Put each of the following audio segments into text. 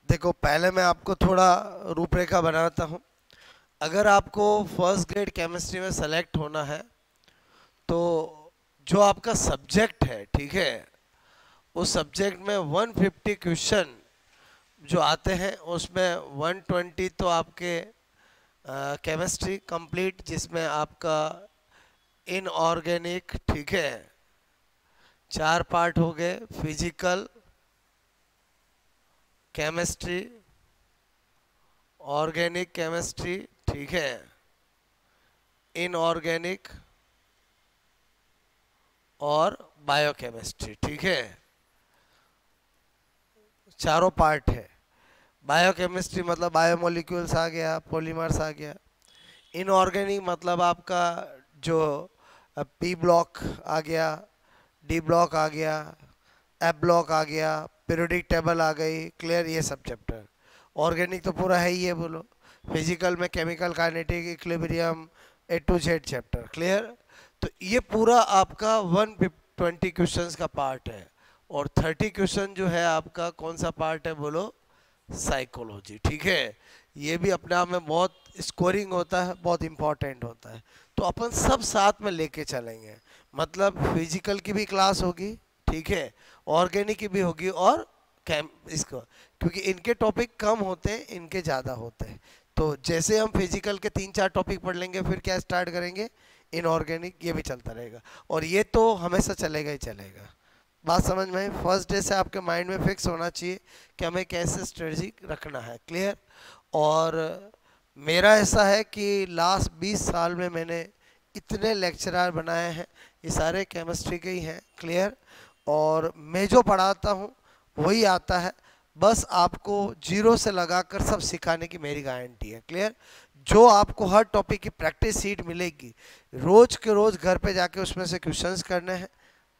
देखो, पहले मैं आपको थोड़ा रूपरेखा बनाता हूँ। अगर आपको फर्स्ट ग्रेड केमिस्ट्री में सेलेक्ट होना है तो जो आपका सब्जेक्ट है, ठीक है, उस सब्जेक्ट में 150 क्वेश्चन जो आते हैं उसमें 120 तो आपके केमिस्ट्री कंप्लीट, जिसमें आपका इनऑर्गेनिक, ठीक है, 4 पार्ट हो गए, फिजिकल, केमिस्ट्री, ऑर्गेनिक केमिस्ट्री, ठीक है, इनऑर्गेनिक और बायोकेमिस्ट्री, ठीक है, चारों पार्ट है। बायोकेमिस्ट्री मतलब बायोमोलिक्यूल्स आ गया, पॉलीमर्स आ गया। इनऑर्गेनिक मतलब आपका जो पी ब्लॉक आ गया, डी ब्लॉक आ गया, एफ ब्लॉक आ गया, पीरियोडिक टेबल आ गई, क्लियर, ये सब चैप्टर। ऑर्गेनिक तो पूरा है ही है, बोलो। फिजिकल में chemical, kinetic, equilibrium, A to Z chapter, clear. तो ये पूरा आपका 120 क्वेश्चंस का पार्ट है। और 30 क्वेश्चन जो है आपका कौन सा पार्ट है, बोलो, साइकोलॉजी, ठीक है। ये भी अपने आप में बहुत स्कोरिंग होता है, बहुत इंपॉर्टेंट होता है। तो अपन सब साथ में लेके चलेंगे। मतलब फिजिकल की भी क्लास होगी, ठीक है, ऑर्गेनिक की भी होगी, और कैम इसको, क्योंकि इनके टॉपिक कम होते हैं, इनके ज़्यादा होते हैं। तो जैसे हम फिजिकल के 3-4 टॉपिक पढ़ लेंगे, फिर क्या स्टार्ट करेंगे, इनऑर्गेनिक, ये भी चलता रहेगा। और ये तो हमेशा चलेगा ही चलेगा। बात समझ में आई? फर्स्ट डे से आपके माइंड में फिक्स होना चाहिए कि हमें कैसे स्ट्रेटजी रखना है, क्लियर। और मेरा ऐसा है कि लास्ट 20 साल में मैंने इतने लेक्चरर बनाए हैं, ये सारे केमिस्ट्री के ही हैं, क्लियर। और मैं जो पढ़ाता हूँ वही आता है, बस आपको जीरो से लगाकर सब सिखाने की मेरी गारंटी है, क्लियर। जो आपको हर टॉपिक की प्रैक्टिस सीट मिलेगी, रोज के रोज घर पे जाके उसमें से क्वेश्चंस करने हैं,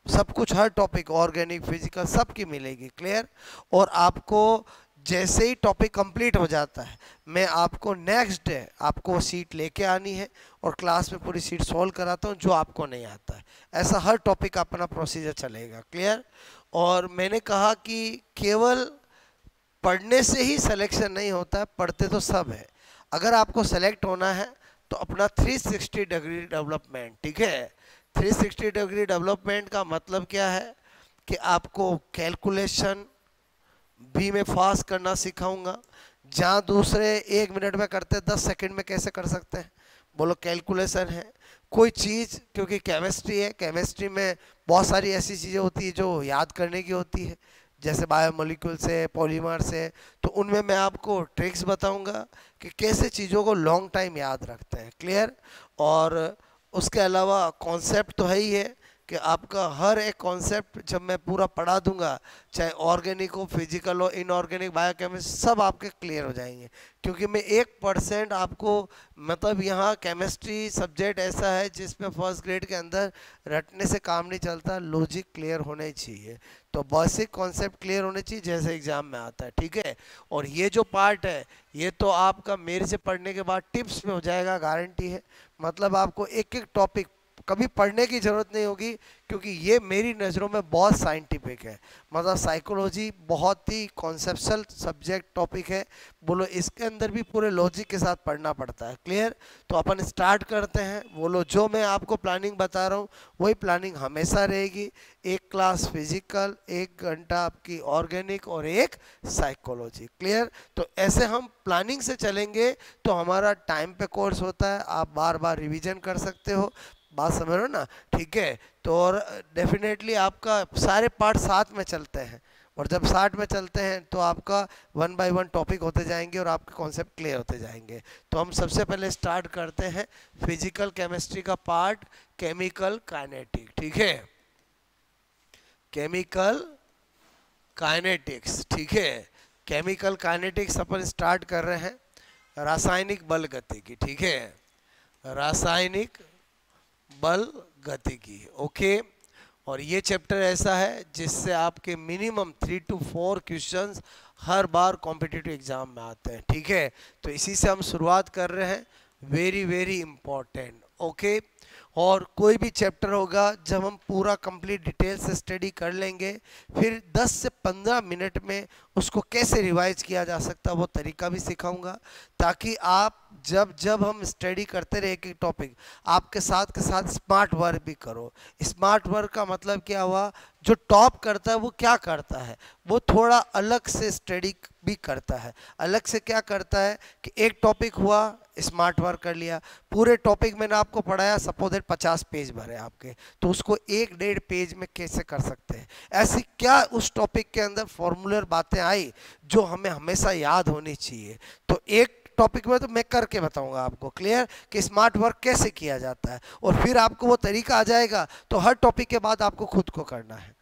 सब कुछ, हर टॉपिक, ऑर्गेनिक, फिजिकल, सब की मिलेगी, क्लियर। और आपको जैसे ही टॉपिक कंप्लीट हो जाता है, मैं आपको नेक्स्ट डे आपको वो सीट लेके आनी है और क्लास में पूरी सीट सॉल्व कराता हूँ जो आपको नहीं आता है। ऐसा हर टॉपिक का अपना प्रोसीजर चलेगा, क्लियर। और मैंने कहा कि केवल पढ़ने से ही सिलेक्शन नहीं होता है, पढ़ते तो सब है। अगर आपको सेलेक्ट होना है तो अपना 360 डिग्री डेवलपमेंट, ठीक है। 360 डिग्री डेवलपमेंट का मतलब क्या है कि आपको कैलकुलेशन भी मैं फास्ट करना सिखाऊंगा। जहाँ दूसरे 1 मिनट में करते 10 सेकंड में कैसे कर सकते हैं, बोलो, कैलकुलेशन है। कोई चीज़, क्योंकि केमिस्ट्री है, केमिस्ट्री में बहुत सारी ऐसी चीज़ें होती है जो याद करने की होती है, जैसे बायोमोलिक्यूल से, पॉलीमर से। तो उनमें मैं आपको ट्रिक्स बताऊंगा कि कैसे चीज़ों को लॉन्ग टाइम याद रखते हैं, क्लियर। और उसके अलावा कॉन्सेप्ट तो है ही है कि आपका हर एक कॉन्सेप्ट जब मैं पूरा पढ़ा दूंगा, चाहे ऑर्गेनिक हो, फिजिकल हो, इनऑर्गेनिक, बायोकेमिस्ट्री, सब आपके क्लियर हो जाएंगे। क्योंकि मैं 1% आपको, मतलब यहाँ केमिस्ट्री सब्जेक्ट ऐसा है जिसमें फर्स्ट ग्रेड के अंदर रटने से काम नहीं चलता, लॉजिक क्लियर होने चाहिए। तो बेसिक कॉन्सेप्ट क्लियर होने चाहिए जैसे एग्जाम में आता है, ठीक है। और ये जो पार्ट है, ये तो आपका मेरे से पढ़ने के बाद टिप्स में हो जाएगा, गारंटी है। मतलब आपको एक एक टॉपिक कभी पढ़ने की ज़रूरत नहीं होगी, क्योंकि ये मेरी नज़रों में बहुत साइंटिफिक है। मतलब साइकोलॉजी बहुत ही कॉन्सेप्चुअल सब्जेक्ट टॉपिक है, बोलो, इसके अंदर भी पूरे लॉजिक के साथ पढ़ना पड़ता है, क्लियर। तो अपन स्टार्ट करते हैं। बोलो, जो मैं आपको प्लानिंग बता रहा हूँ वही प्लानिंग हमेशा रहेगी। एक क्लास फिजिकल, 1 घंटा आपकी ऑर्गेनिक, और एक साइकोलॉजी, क्लियर। तो ऐसे हम प्लानिंग से चलेंगे तो हमारा टाइम पे कोर्स होता है, आप बार बार रिवीजन कर सकते हो। बात समझ रहे हो ना, ठीक है। तो और डेफिनेटली आपका सारे पार्ट साथ में चलते हैं, और जब साथ में चलते हैं तो आपका 1 बाय 1 टॉपिक होते जाएंगे और आपके कॉन्सेप्ट क्लियर होते जाएंगे। तो हम सबसे पहले स्टार्ट करते हैं फिजिकल केमिस्ट्री का पार्ट, केमिकल काइनेटिक, ठीक है। केमिकल काइनेटिक्स, ठीक है। केमिकल काइनेटिक्स अपन स्टार्ट कर रहे हैं रासायनिक बल गतिकी, ठीक है, रासायनिक बल गतिकी, ओके। और ये चैप्टर ऐसा है जिससे आपके minimum 3 to 4 questions her bar competitive exam में आते हैं, ठीक है। तो इसी से हम शुरुआत कर रहे हैं, वेरी वेरी इंपॉर्टेंट, ओके। और कोई भी चैप्टर होगा जब हम पूरा कंप्लीट डिटेल से स्टडी कर लेंगे, फिर 10 से 15 मिनट में उसको कैसे रिवाइज किया जा सकता है वो तरीका भी सिखाऊंगा, ताकि आप जब जब हम स्टडी करते रहे एक एक टॉपिक, आपके साथ के साथ स्मार्ट वर्क भी करो। स्मार्ट वर्क का मतलब क्या हुआ, जो टॉप करता है वो क्या करता है, वो थोड़ा अलग से स्टडी भी करता है। अलग से क्या करता है कि एक टॉपिक हुआ, स्मार्ट वर्क कर लिया, पूरे टॉपिक मैंने आपको पढ़ाया, सपोज दैट 50 पेज भरे आपके, तो उसको 1-1.5 पेज में कैसे कर सकते हैं। ऐसी क्या उस टॉपिक के अंदर फॉर्मूलर बातें आई जो हमें हमेशा याद होनी चाहिए। तो एक टॉपिक में तो मैं करके बताऊंगा आपको क्लियर कि स्मार्ट वर्क कैसे किया जाता है, और फिर आपको वो तरीका आ जाएगा, तो हर टॉपिक के बाद आपको खुद को करना है।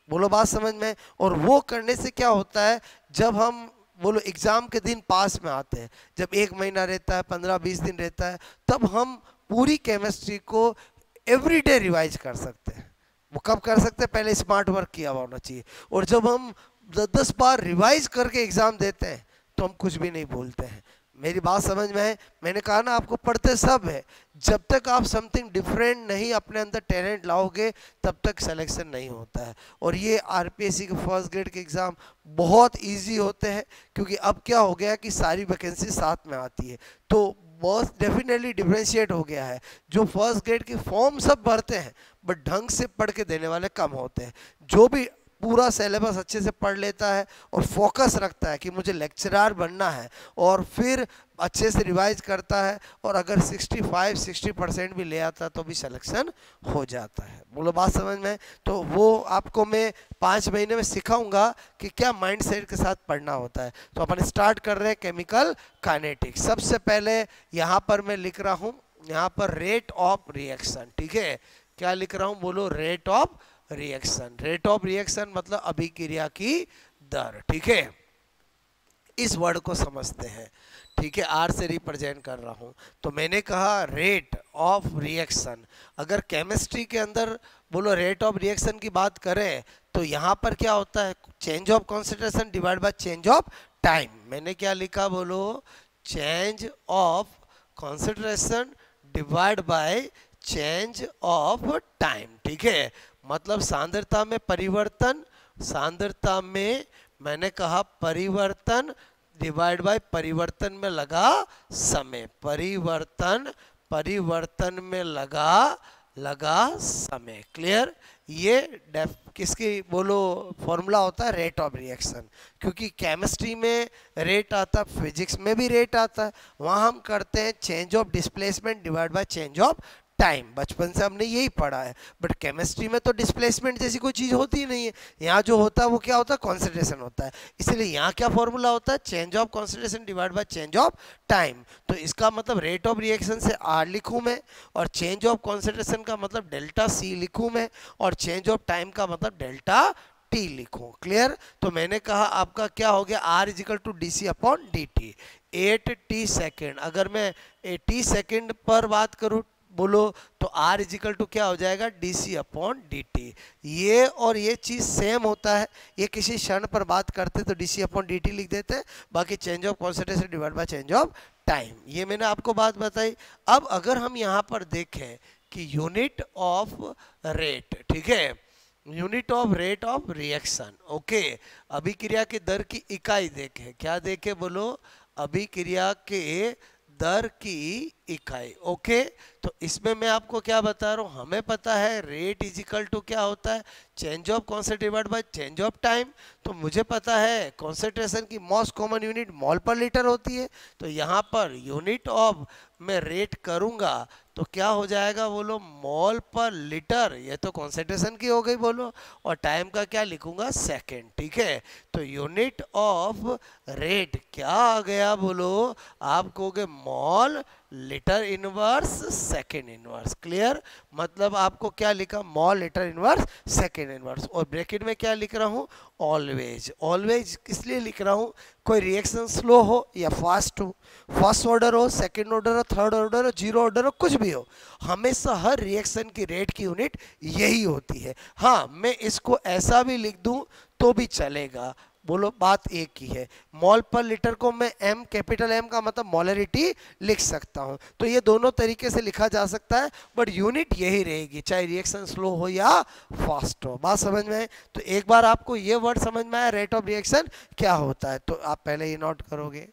बोलो बात समझ में। और वो करने से क्या होता है, जब हम बोलो एग्जाम के दिन पास में आते हैं, जब 1 महीना रहता है, 15-20 दिन रहता है, तब हम पूरी केमिस्ट्री को एवरीडे रिवाइज कर सकते हैं। वो कब कर सकते हैं, पहले स्मार्ट वर्क किया हुआ होना चाहिए। और जब हम 10 बार रिवाइज करके एग्जाम देते हैं तो हम कुछ भी नहीं भूलते हैं। मेरी बात समझ में है। मैंने कहा ना आपको पढ़ते सब है, जब तक आप समथिंग डिफरेंट नहीं अपने अंदर टैलेंट लाओगे तब तक सिलेक्शन नहीं होता है। और ये आरपीएससी के फर्स्ट ग्रेड के एग्ज़ाम बहुत इजी होते हैं, क्योंकि अब क्या हो गया कि सारी वैकेंसी साथ में आती है, तो बहुत डेफिनेटली डिफ्रेंशिएट हो गया है। जो फर्स्ट ग्रेड के फॉर्म सब भरते हैं बट ढंग से पढ़ के देने वाले कम होते हैं। जो भी पूरा सिलेबस अच्छे से पढ़ लेता है और फोकस रखता है कि मुझे लेक्चरर बनना है, और फिर अच्छे से रिवाइज करता है, और अगर 65-60% भी ले आता है तो भी सिलेक्शन हो जाता है। बोलो बात समझ में। तो वो आपको मैं 5 महीने में सिखाऊंगा कि क्या माइंडसेट के साथ पढ़ना होता है। तो अपन स्टार्ट कर रहे हैं केमिकल काइनेटिक्स। सबसे पहले यहाँ पर मैं लिख रहा हूँ, यहाँ पर रेट ऑफ रिएक्शन, ठीक है। क्या लिख रहा हूँ, बोलो, rate of reaction. Rate of reaction मतलब अभिक्रिया की दर, ठीक है। इस वर्ड को समझते हैं, ठीक है। आर से रिप्रेजेंट कर रहा हूं। तो मैंने कहा रेट ऑफ रिएक्शन, अगर केमिस्ट्री के अंदर बोलो रेट ऑफ रिएक्शन की बात करें तो यहां पर क्या होता है, change of concentration divide by change of time. मैंने क्या लिखा, बोलो, change of concentration divide by change of time, ठीक है। मतलब सांद्रता में परिवर्तन, सांद्रता में मैंने कहा परिवर्तन डिवाइड बाय परिवर्तन में लगा समय, परिवर्तन परिवर्तन में लगा समय, क्लियर। ये किसकी बोलो फॉर्मूला होता है, रेट ऑफ रिएक्शन। क्योंकि केमिस्ट्री में रेट आता है, फिजिक्स में भी रेट आता है, वहाँ हम करते हैं change of displacement divide by change of time. बचपन से हमने यही पढ़ा है, बट केमिस्ट्री में तो डिस्प्लेसमेंट जैसी कोई चीज़ होती ही नहीं है। यहाँ जो होता है वो क्या होता है, कॉन्सेंट्रेशन होता है। इसलिए यहाँ क्या फॉर्मूला होता है, change of concentration divide by change of time. तो इसका मतलब रेट ऑफ रिएक्शन से आर लिखूँ मैं, और चेंज ऑफ कॉन्सेंट्रेशन का मतलब डेल्टा सी लिखूँ मैं, और चेंज ऑफ टाइम का मतलब डेल्टा टी लिखूँ, क्लियर। तो मैंने कहा आपका क्या हो गया, R is equal to D C upon D T. 8t second, अगर मैं t सेकेंड पर बात करूँ बोलो तो r इजिकल टू क्या हो जाएगा, D C upon D T. ये और ये चीज़ सेम होता है। ये किसी क्षण पर बात करते तो D C upon D T लिख देते हैं, बाकी change of concentration divide by change of time. ये मैंने आपको बात बताई। अब अगर हम यहाँ पर देखें कि यूनिट ऑफ रेट, ठीक है, unit of rate of reaction, okay. अभिक्रिया की दर की इकाई देखें, क्या देखें, बोलो, अभिक्रिया के दर की इकाई, ओके। तो इसमें मैं आपको क्या बता रहा हूँ, हमें पता है रेट इजिकल टू क्या होता है, change of concentration divide by change of time. तो मुझे पता है कॉन्सेंट्रेशन की मोस्ट कॉमन यूनिट मोल पर लीटर होती है। तो यहाँ पर यूनिट ऑफ मैं रेट करूँगा तो क्या हो जाएगा, बोलो, मोल पर लीटर। ये तो कॉन्सेंट्रेशन की हो गई, बोलो, और टाइम का क्या लिखूंगा, सेकेंड, ठीक है। तो यूनिट ऑफ रेट क्या आ गया, बोलो, आप कहोगे mall litre inverse second inverse, clear. मतलब आपको क्या लिखा, mall litre inverse second inverse, और ब्रैकेट में क्या लिख रहा हूँ, ऑलवेज। ऑलवेज इसलिए लिख रहा हूँ, कोई रिएक्शन स्लो हो या फास्ट हो, फर्स्ट ऑर्डर हो, सेकेंड ऑर्डर हो, थर्ड ऑर्डर हो, जीरो ऑर्डर हो, कुछ भी हो, हमेशा हर रिएक्शन की रेट की यूनिट यही होती है। हाँ, मैं इसको ऐसा भी लिख दूँ तो भी चलेगा, बोलो बात एक ही है। मोल पर लीटर को मैं एम, कैपिटल एम का मतलब मोलरिटी लिख सकता हूं। तो ये दोनों तरीके से लिखा जा सकता है, बट यूनिट यही रहेगी, चाहे रिएक्शन स्लो हो या फास्ट हो। बात समझ में आए? तो एक बार आपको ये वर्ड समझ में आया रेट ऑफ रिएक्शन क्या होता है, तो आप पहले ही नोट करोगे।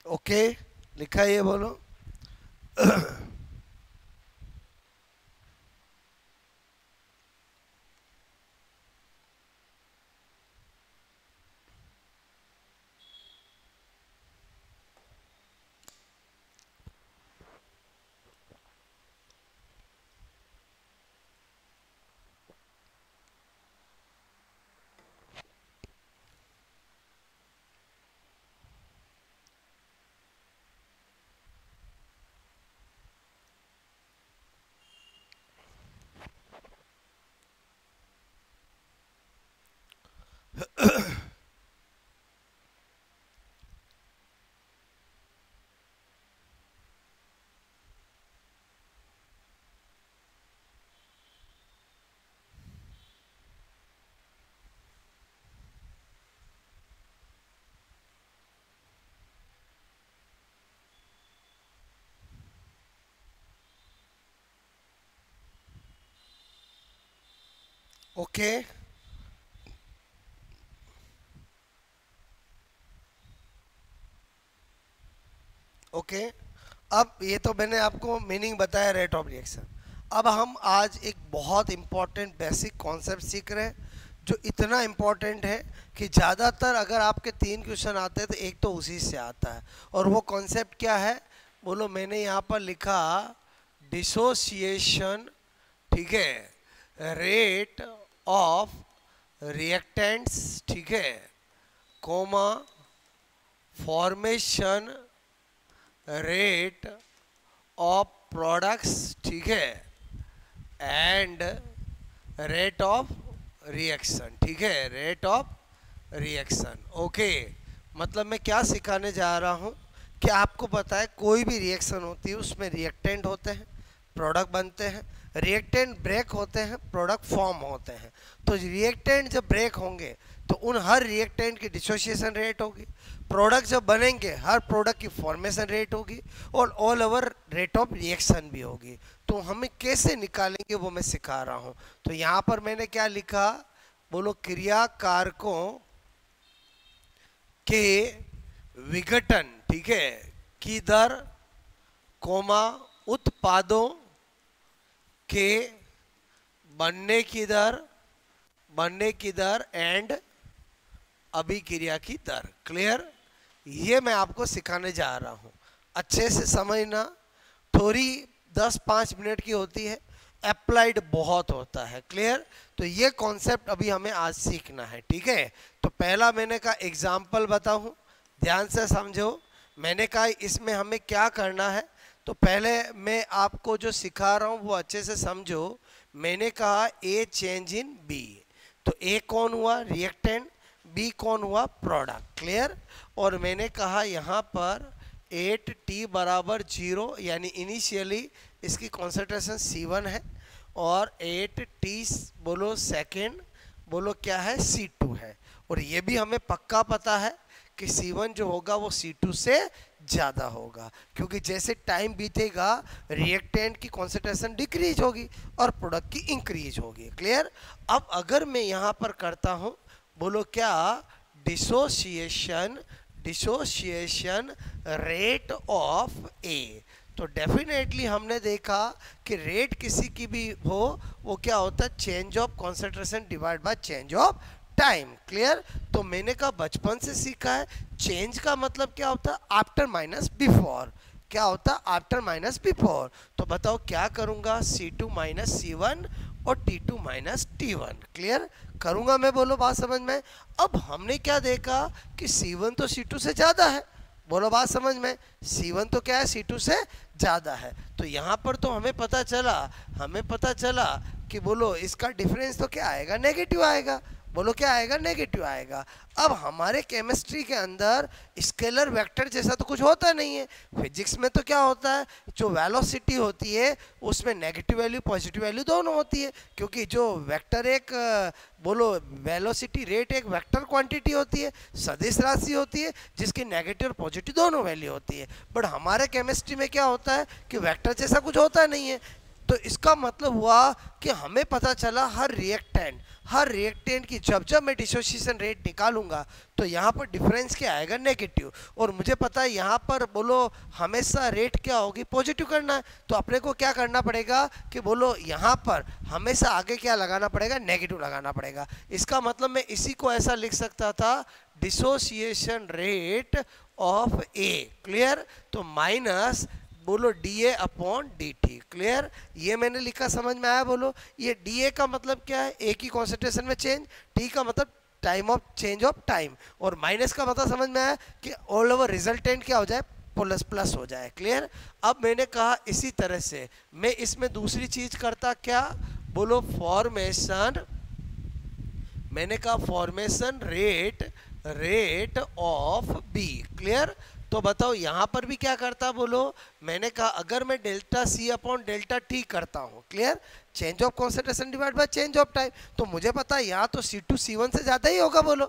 ओके, लिखा है ये, बोलो। Okay, okay. अब ये तो मैंने आपको मीनिंग बताया रेट ऑफ रिएक्शन। अब हम आज एक बहुत इंपॉर्टेंट बेसिक कॉन्सेप्ट सीख रहे हैं, जो इतना इंपॉर्टेंट है कि ज़्यादातर अगर आपके 3 क्वेश्चन आते हैं तो एक तो उसी से आता है। और वो कॉन्सेप्ट क्या है, बोलो। मैंने यहाँ पर लिखा डिसोसिएशन, ठीक है, रेट ऑफ रिएक्टेंट्स, ठीक है, comma formation rate of products, ठीक है, एंड रेट ऑफ रिएक्शन, ठीक है, रेट ऑफ रिएक्शन। ओके, मतलब मैं क्या सिखाने जा रहा हूँ कि आपको पता है कोई भी रिएक्शन होती है उसमें रिएक्टेंट होते हैं, प्रोडक्ट बनते हैं, रिएक्टेंट ब्रेक होते हैं, प्रोडक्ट फॉर्म होते हैं। तो रिएक्टेंट जब ब्रेक होंगे तो उन हर रिएक्टेंट की डिसोसिएशन रेट होगी, प्रोडक्ट जब बनेंगे हर प्रोडक्ट की फॉर्मेशन रेट होगी, और all over rate of reaction भी होगी। तो हमें कैसे निकालेंगे वो मैं सिखा रहा हूँ। तो यहाँ पर मैंने क्या लिखा, बोलो, क्रिया कारकों के विघटन, ठीक है, की दर, कोमा उत्पादों के बनने की दर एंड अभिक्रिया की दर। क्लियर? ये मैं आपको सिखाने जा रहा हूँ, अच्छे से समझना। थोड़ी 10-5 मिनट की होती है, अप्लाइड बहुत होता है। क्लियर? तो ये कॉन्सेप्ट अभी हमें आज सीखना है, ठीक है। तो पहला मैंने कहा एग्जाम्पल बताऊँ, ध्यान से समझो। मैंने कहा इसमें हमें क्या करना है, तो पहले मैं आपको जो सिखा रहा हूँ वो अच्छे से समझो। मैंने कहा ए चेंज इन बी, तो ए कौन हुआ, रिएक्टेंट, बी कौन हुआ, प्रोडक्ट। क्लियर? और मैंने कहा यहाँ पर 8t बराबर 0, यानी इनिशियली इसकी कॉन्सेंट्रेशन C1 है, और 8t बोलो सेकेंड बोलो क्या है C2 है। और ये भी हमें पक्का पता है कि C1 जो होगा वो C2 से ज़्यादा होगा, क्योंकि जैसे टाइम बीतेगा रिएक्टेंट की कॉन्सेंट्रेशन डिक्रीज होगी और प्रोडक्ट की इंक्रीज होगी। क्लियर। अब अगर मैं यहाँ पर करता हूँ बोलो क्या डिसोसिएशन रेट ऑफ ए, तो डेफिनेटली हमने देखा कि रेट किसी की भी हो वो क्या होता है change of concentration divide by change of time. Clear. तो मैंने कहा बचपन से सीखा है चेंज का मतलब क्या होता है आफ्टर माइनस बिफोर। क्या होता है आफ्टर माइनस बिफोर। तो बताओ क्या करूंगा C2 माइनस C1 और T2 माइनस T1। क्लियर करूंगा मैं, बोलो बात समझ में। अब हमने क्या देखा कि C1 तो C2 से ज़्यादा है, बोलो बात समझ में। C1 तो क्या है C2 से ज़्यादा है, तो यहाँ पर तो हमें पता चला कि बोलो इसका डिफरेंस तो क्या आएगा नेगेटिव आएगा, बोलो क्या आएगा नेगेटिव आएगा। अब हमारे केमिस्ट्री के अंदर स्केलर वेक्टर जैसा तो कुछ होता नहीं है। फिजिक्स में तो क्या होता है जो वेलोसिटी होती है उसमें नेगेटिव वैल्यू पॉजिटिव वैल्यू दोनों होती है, क्योंकि जो वेक्टर एक बोलो वेलोसिटी रेट एक वेक्टर क्वांटिटी होती है, सदिश राशि होती है जिसकी नेगेटिव और पॉजिटिव दोनों वैल्यू होती है। बट हमारे केमिस्ट्री में क्या होता है कि वेक्टर जैसा कुछ होता नहीं है। तो इसका मतलब हुआ कि हमें पता चला हर रिएक्टेंट की जब मैं डिसोसिएशन रेट निकालूंगा तो यहाँ पर डिफरेंस क्या आएगा नेगेटिव, और मुझे पता है यहाँ पर बोलो हमेशा रेट क्या होगी पॉजिटिव करना है, तो अपने को क्या करना पड़ेगा कि बोलो यहाँ पर हमेशा आगे क्या लगाना पड़ेगा नेगेटिव लगाना पड़ेगा। इसका मतलब मैं इसी को ऐसा लिख सकता था dissociation rate of A. Clear. तो माइनस बोलो dA अपॉन dt। क्लियर। ये मैंने लिखा समझ में आया। बोलो ये dA का मतलब क्या है ए की कॉन्सेंट्रेशन में चेंज, t का मतलब time of change of time, और माइनस का मतलब समझ में आया कि ऑल ओवर रिजल्टेंट क्या हो जाए प्लस प्लस हो जाए। क्लियर। अब मैंने कहा इसी तरह से मैं इसमें दूसरी चीज करता क्या बोलो फॉर्मेशन, मैंने कहा formation rate of B. Clear. तो बताओ यहाँ पर भी क्या करता बोलो, मैंने कहा अगर मैं delta C upon delta T करता हूँ। Clear. Change of concentration divide by change of time, तो मुझे पता है यहाँ तो C2 C1 से ज़्यादा ही होगा। बोलो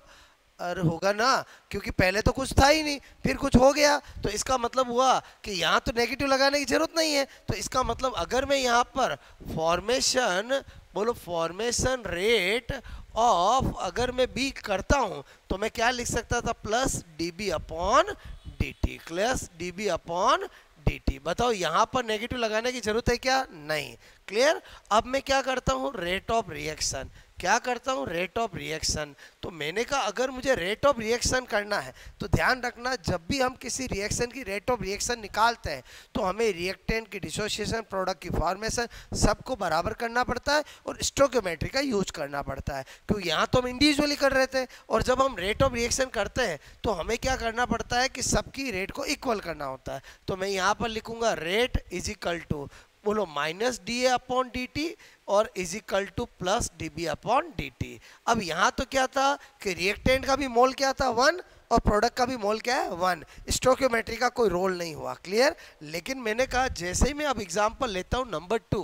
अरे होगा ना, क्योंकि पहले तो कुछ था ही नहीं फिर कुछ हो गया, तो इसका मतलब हुआ कि यहाँ तो नेगेटिव लगाने की जरूरत नहीं है। तो इसका मतलब अगर मैं यहाँ पर फॉर्मेशन बोलो फॉर्मेशन रेट ऑफ अगर मैं बी करता हूँ तो मैं क्या लिख सकता था plus dB upon dt। Plus dB upon dt। बताओ यहाँ पर नेगेटिव लगाने की जरूरत है क्या, नहीं। क्लियर। अब मैं क्या करता हूँ रेट ऑफ रिएक्शन, क्या करता हूँ रेट ऑफ रिएक्शन। तो मैंने कहा अगर मुझे रेट ऑफ रिएक्शन करना है तो ध्यान रखना जब भी हम किसी रिएक्शन की रेट ऑफ रिएक्शन निकालते हैं तो हमें रिएक्टेंट की डिसोसिएशन प्रोडक्ट की फॉर्मेशन सबको बराबर करना पड़ता है और स्टोइकियोमेट्री का यूज करना पड़ता है, क्योंकि यहाँ तो हम इंडिविजुअली कर रहे थे और जब हम रेट ऑफ रिएक्शन करते हैं तो हमें क्या करना पड़ता है कि सबकी रेट को इक्वल करना होता है। तो मैं यहाँ पर लिखूंगा रेट इज इक्वल टू बोलो माइनस dA अपॉन dt और is equal to plus dB upon dt। अब यहाँ तो क्या था कि रिएक्टेंट का भी मोल क्या था 1 और प्रोडक्ट का भी मोल क्या है 1, स्टोइकियोमेट्री का कोई रोल नहीं हुआ। क्लियर। लेकिन मैंने कहा जैसे ही मैं अब एग्जांपल लेता हूँ नंबर 2,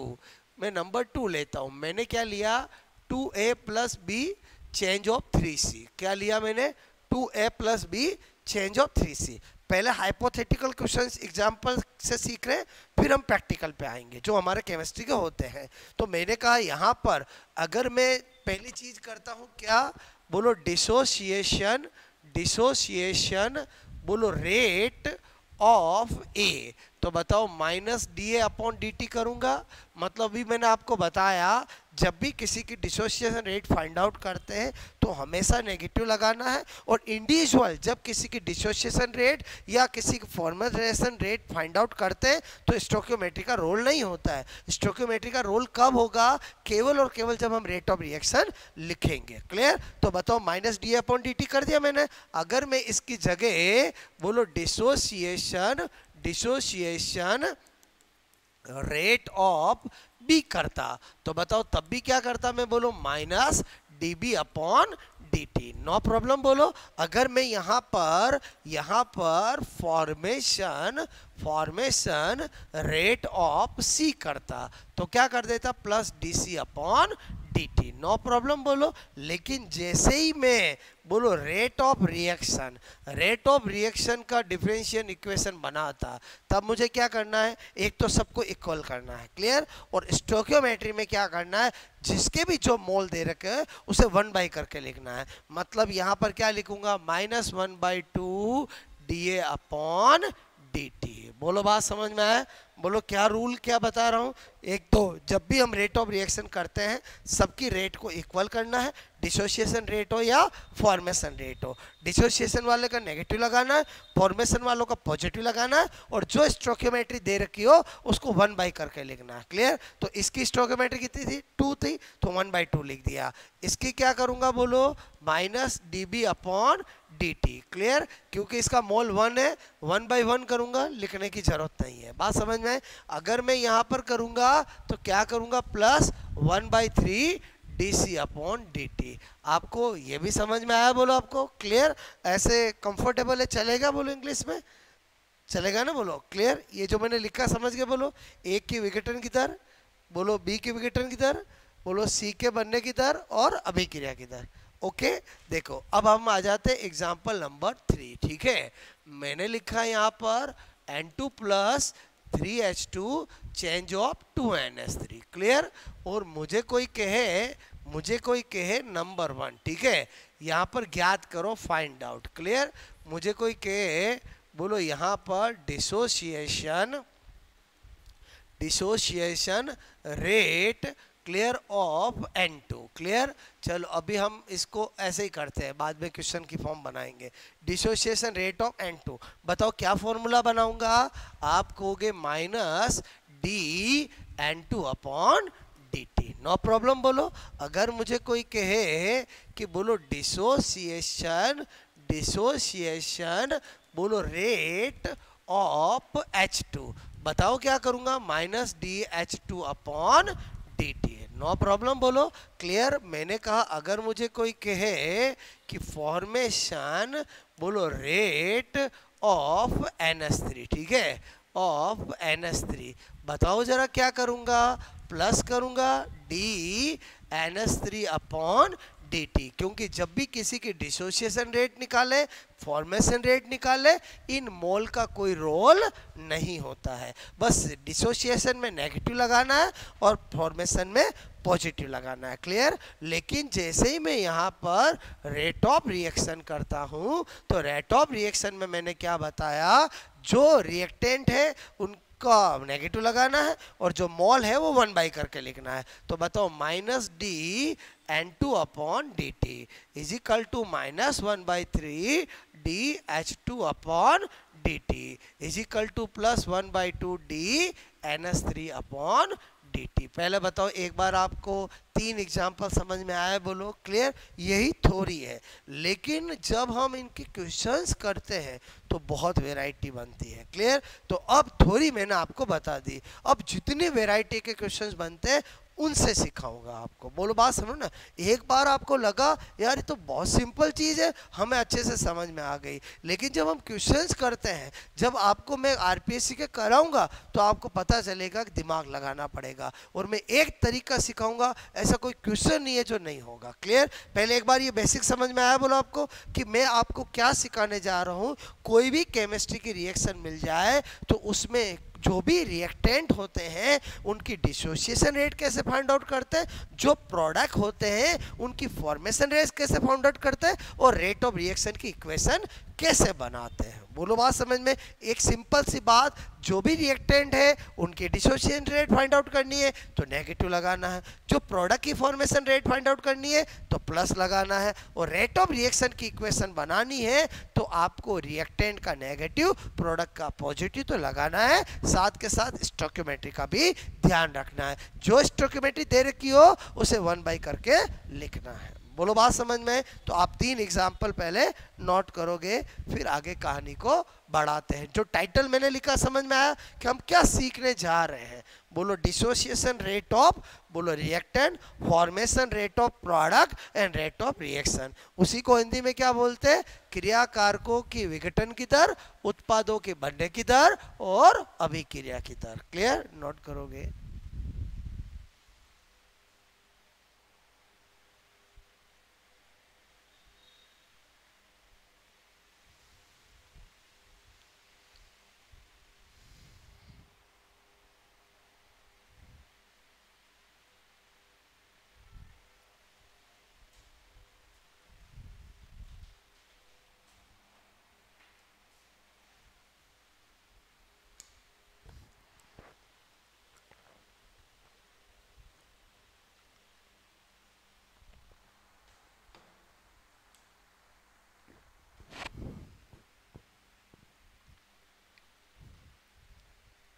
मैं नंबर 2 लेता हूँ, मैंने क्या लिया 2A plus B change of 3C। क्या लिया मैंने 2A plus B change of 3C। पहले हाइपोथेटिकल क्वेश्चंस एग्जांपल से सीख रहे हैं, फिर हम प्रैक्टिकल पे आएंगे जो हमारे केमिस्ट्री के होते हैं। तो मैंने कहा यहाँ पर अगर मैं पहली चीज करता हूँ क्या बोलो डिसोसिएशन बोलो रेट ऑफ ए, तो बताओ माइनस dA अपॉन dt करूंगा। मतलब भी मैंने आपको बताया जब भी किसी की डिसोसिएशन रेट फाइंड आउट करते हैं तो हमेशा नेगेटिव लगाना है, और इंडिविजुअल जब किसी की डिसोसिएशन रेट या किसी की फॉर्मेशन रेट फाइंड आउट करते हैं तो स्टोइकियोमेट्री का रोल नहीं होता है। स्टोइकियोमेट्री का रोल कब होगा, केवल और केवल जब हम रेट ऑफ रिएक्शन लिखेंगे। क्लियर। तो बताओ माइनस dA अपॉन dt कर दिया मैंने। अगर मैं इसकी जगह बोलो डिसोसिएशन रेट ऑफ बी करता तो बताओ तब भी क्या करता मैं बोलो minus dB upon dt। No problem बोलो। अगर मैं यहाँ पर फॉर्मेशन रेट ऑफ C करता तो क्या कर देता, plus dC upon dt। No problem बोलो। लेकिन जैसे ही मैं बोलो रेट ऑफ रिएक्शन का डिफरेंशियल इक्वेशन बनाता, तब मुझे क्या करना है, एक तो सबको इक्वल करना है, क्लियर। और स्टोइकियोमेट्री में क्या करना है, जिसके भी जो मोल दे रखे हैं उसे 1 करके लिखना है। मतलब यहाँ पर क्या लिखूंगा, -1/2 dA अपॉन dt। बोलो बात समझ में आया। बोलो क्या रूल क्या बता रहा हूँ। एक तो जब भी हम रेट ऑफ रिएक्शन करते हैं सबकी रेट को इक्वल करना है, डिसोसिएशन रेट हो या फॉर्मेशन रेट हो। डिसोसिएशन वाले का नेगेटिव लगाना है, फॉर्मेशन वालों का पॉजिटिव लगाना है, और जो स्टोइकियोमेट्री दे रखी हो उसको 1 करके लिखना है, क्लियर। तो इसकी स्टोइकियोमेट्री कितनी थी, 2 थी, तो 1/2 लिख दिया। इसकी क्या करूंगा बोलो, -dB अपॉन dt, क्लियर। क्योंकि इसका मोल 1 है, 1/1 करूंगा, लिखने की जरूरत नहीं है। बात समझ में। अगर मैं यहां पर करूंगा तो क्या करूंगा, प्लस 1/3 dC अपॉन dt। आपको ये भी समझ में आया बोलो, आपको क्लियर, ऐसे कंफर्टेबल है, चलेगा बोलो, इंग्लिश में चलेगा ना बोलो, क्लियर। ये जो मैंने लिखा समझ गए बोलो, A की विघटन की दर बोलो, B की विघटन की दर बोलो, C के बनने की दर और अभिक्रिया की दर। ओके देखो अब हम आ जाते हैं एग्जाम्पल नंबर 3, ठीक है। मैंने लिखा है यहाँ पर N2 plus 3H2 change of 2NH3, clear. और मुझे कोई कहे नंबर 1, ठीक है। यहाँ पर ज्ञात करो, फाइंड आउट, क्लियर। मुझे कोई कहे बोलो यहाँ पर dissociation rate, clear, of N2, clear. चलो अभी हम इसको ऐसे ही करते हैं, बाद में क्वेश्चन की फॉर्म बनाएंगे। डिसोसिएशन रेट ऑफ N2, बताओ क्या फॉर्मूला बनाऊंगा। आप कहोगे -dN2 upon dt। No problem बोलो। अगर मुझे कोई कहे कि बोलो डिसोसिएशन बोलो रेट ऑफ H2, बताओ क्या करूंगा, -dH2 upon dt। No problem बोलो, क्लियर। मैंने कहा अगर मुझे कोई कहे कि फॉर्मेशन बोलो रेट ऑफ NH3, ठीक है, ऑफ NH3, बताओ जरा क्या करूंगा, प्लस करूंगा dNH3 अपॉन dt। क्योंकि जब भी किसी की डिसोसिएशन रेट निकाले, फॉर्मेशन रेट निकाले, इन मोल का कोई रोल नहीं होता है। बस डिसोसिएशन में नेगेटिव लगाना है और फॉर्मेशन में पॉजिटिव लगाना है, क्लियर। लेकिन जैसे ही मैं यहाँ पर रेट ऑफ रिएक्शन करता हूँ तो रेट ऑफ रिएक्शन में मैंने क्या बताया, जो रिएक्टेंट है उनका नेगेटिव लगाना है और जो मोल है वो 1 करके लिखना है। तो बताओ -dN2 upon dt is equal to -1/3 dH2 upon dt is equal to plus 1/2 dNH3 upon dt। पहले बताओ एक बार आपको 3 एग्जाम्पल समझ में आया बोलो, क्लियर। यही थ्योरी है, लेकिन जब हम इनके क्वेश्चंस करते हैं तो बहुत वैरायटी बनती है, क्लियर। तो अब थ्योरी मैंने आपको बता दी, अब जितनी वैरायटी के क्वेश्चंस बनते हैं उनसे सिखाऊंगा आपको। बोलो बात समझो ना। एक बार आपको लगा यार ये तो बहुत सिंपल चीज़ है, हमें अच्छे से समझ में आ गई, लेकिन जब हम क्वेश्चंस करते हैं, जब आपको मैं आरपीएससी के कराऊंगा तो आपको पता चलेगा कि दिमाग लगाना पड़ेगा। और मैं एक तरीका सिखाऊंगा, ऐसा कोई क्वेश्चन नहीं है जो नहीं होगा, क्लियर। पहले एक बार ये बेसिक समझ में आया बोलो आपको कि मैं आपको क्या सिखाने जा रहा हूँ। कोई भी केमिस्ट्री की रिएक्शन मिल जाए तो उसमें जो भी रिएक्टेंट होते हैं उनकी डिसोसिएशन रेट कैसे फाइंड आउट करते हैं, जो प्रोडक्ट होते हैं उनकी फॉर्मेशन रेट कैसे फाइंड आउट करते हैं, और रेट ऑफ रिएक्शन की इक्वेशन कैसे बनाते हैं। बोलो बात समझ में। एक सिंपल सी बात, जो भी रिएक्टेंट है उनकी डिसोसिएशन रेट फाइंड आउट करनी है तो नेगेटिव लगाना है, जो प्रोडक्ट की फॉर्मेशन रेट फाइंड आउट करनी है तो प्लस लगाना है, और रेट ऑफ रिएक्शन की इक्वेशन बनानी है तो आपको रिएक्टेंट का नेगेटिव, प्रोडक्ट का पॉजिटिव तो लगाना है, साथ के साथ स्टोइकियोमेट्री का भी ध्यान रखना है। जो स्टोइकियोमेट्री दे रखी हो उसे 1 करके लिखना है। बोलो बात समझ में? तो आप 3 एग्जाम्पल पहले नोट करोगे, फिर आगे कहानी को बढ़ाते हैं। जो टाइटल मैंने लिखा समझ में आया कि हम क्या सीखने जा रहे हैं? बोलो डिसोसिएशन रेट ऑफ, बोलो reactant, formation rate of product and rate of reaction. उसी को हिंदी में क्या बोलते हैं? क्रिया कारकों की विघटन की दर, उत्पादों के बनने की दर और अभिक्रिया की दर। क्लियर? नोट करोगे।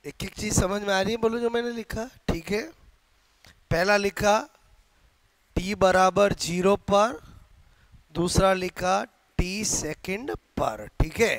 एक एक चीज समझ में आ रही है? बोलो जो मैंने लिखा। ठीक है, पहला लिखा t बराबर 0 पर, दूसरा लिखा t सेकंड पर। ठीक है,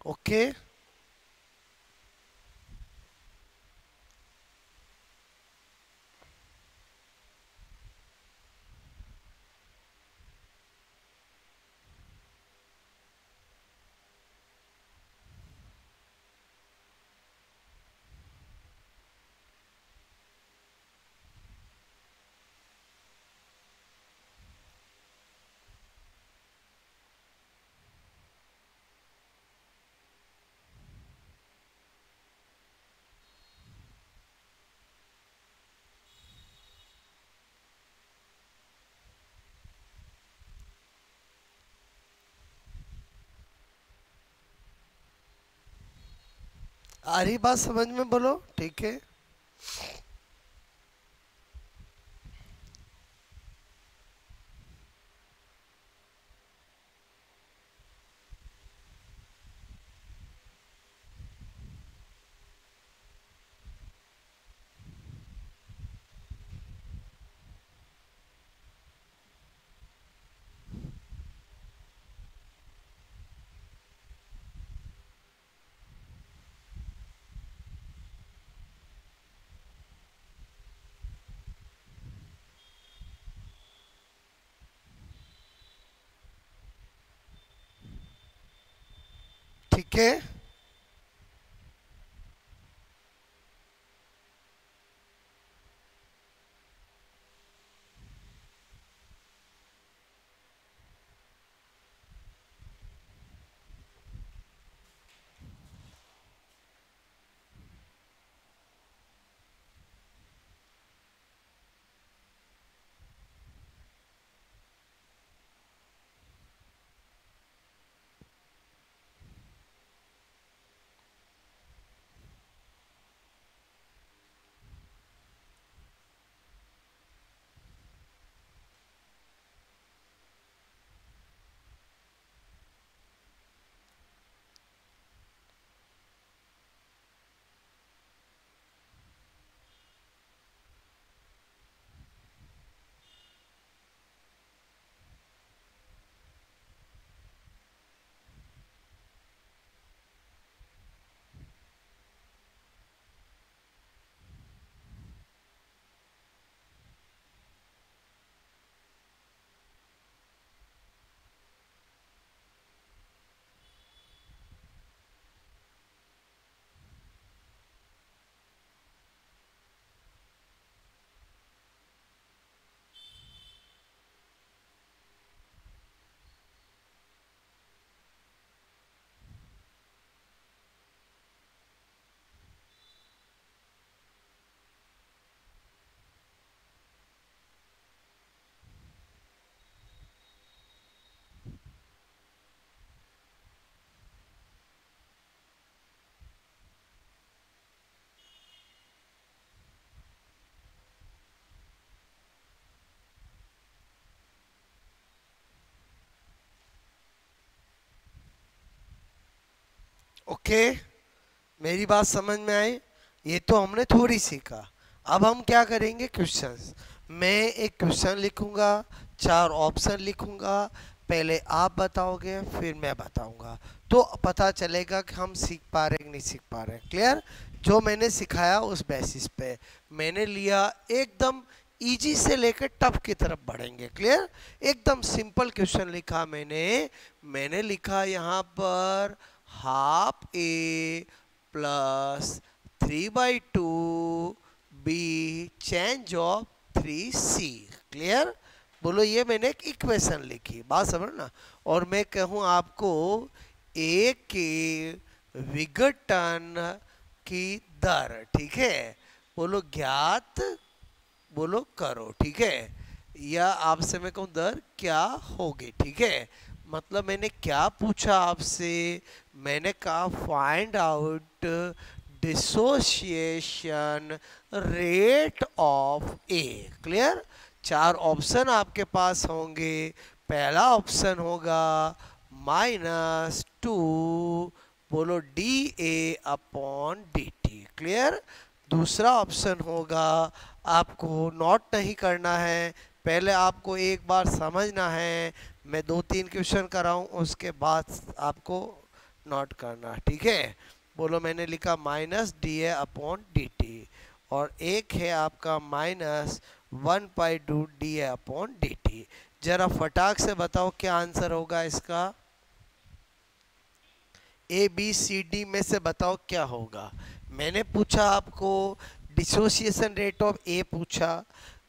ओके। आ रही बात समझ में? बोलो। ठीक है, ठीक है। ओके, मेरी बात समझ में आई? ये तो हमने थोड़ी सीखा। अब हम क्या करेंगे, क्वेश्चंस। मैं एक क्वेश्चन लिखूंगा, चार ऑप्शन लिखूंगा, पहले आप बताओगे फिर मैं बताऊंगा, तो पता चलेगा कि हम सीख पा रहे हैं कि नहीं सीख पा रहे हैं। क्लियर? जो मैंने सिखाया उस बेसिस पे मैंने लिया, एकदम इजी से लेकर टफ की तरफ बढ़ेंगे। क्लियर? एकदम सिंपल क्वेश्चन लिखा मैंने लिखा यहाँ पर half A plus 3/2 B change of 3c। Clear? बोलो, ये मैंने एक इक्वेशन लिखी, बात समझ ना। और मैं कहूँ आपको ए के विघटन की दर, ठीक है, बोलो ज्ञात, बोलो करो, ठीक है। या आपसे मैं कहूँ दर क्या होगी, ठीक है। मतलब मैंने क्या पूछा आपसे, मैंने कहा find out dissociation rate of A. Clear? चार ऑप्शन आपके पास होंगे। पहला ऑप्शन होगा -2, बोलो dA/dt। क्लियर? दूसरा ऑप्शन होगा, आपको नोट नहीं करना है, पहले आपको एक बार समझना है, मैं 2-3 क्वेश्चन कराऊं उसके बाद आपको नोट करना, ठीक है। बोलो, मैंने लिखा -dA/dt, और एक है आपका -1/2 dA/dt। जरा फटाक से बताओ क्या आंसर होगा इसका। ABCD में से बताओ क्या होगा। मैंने पूछा आपको डिसोसिएशन रेट ऑफ ए पूछा,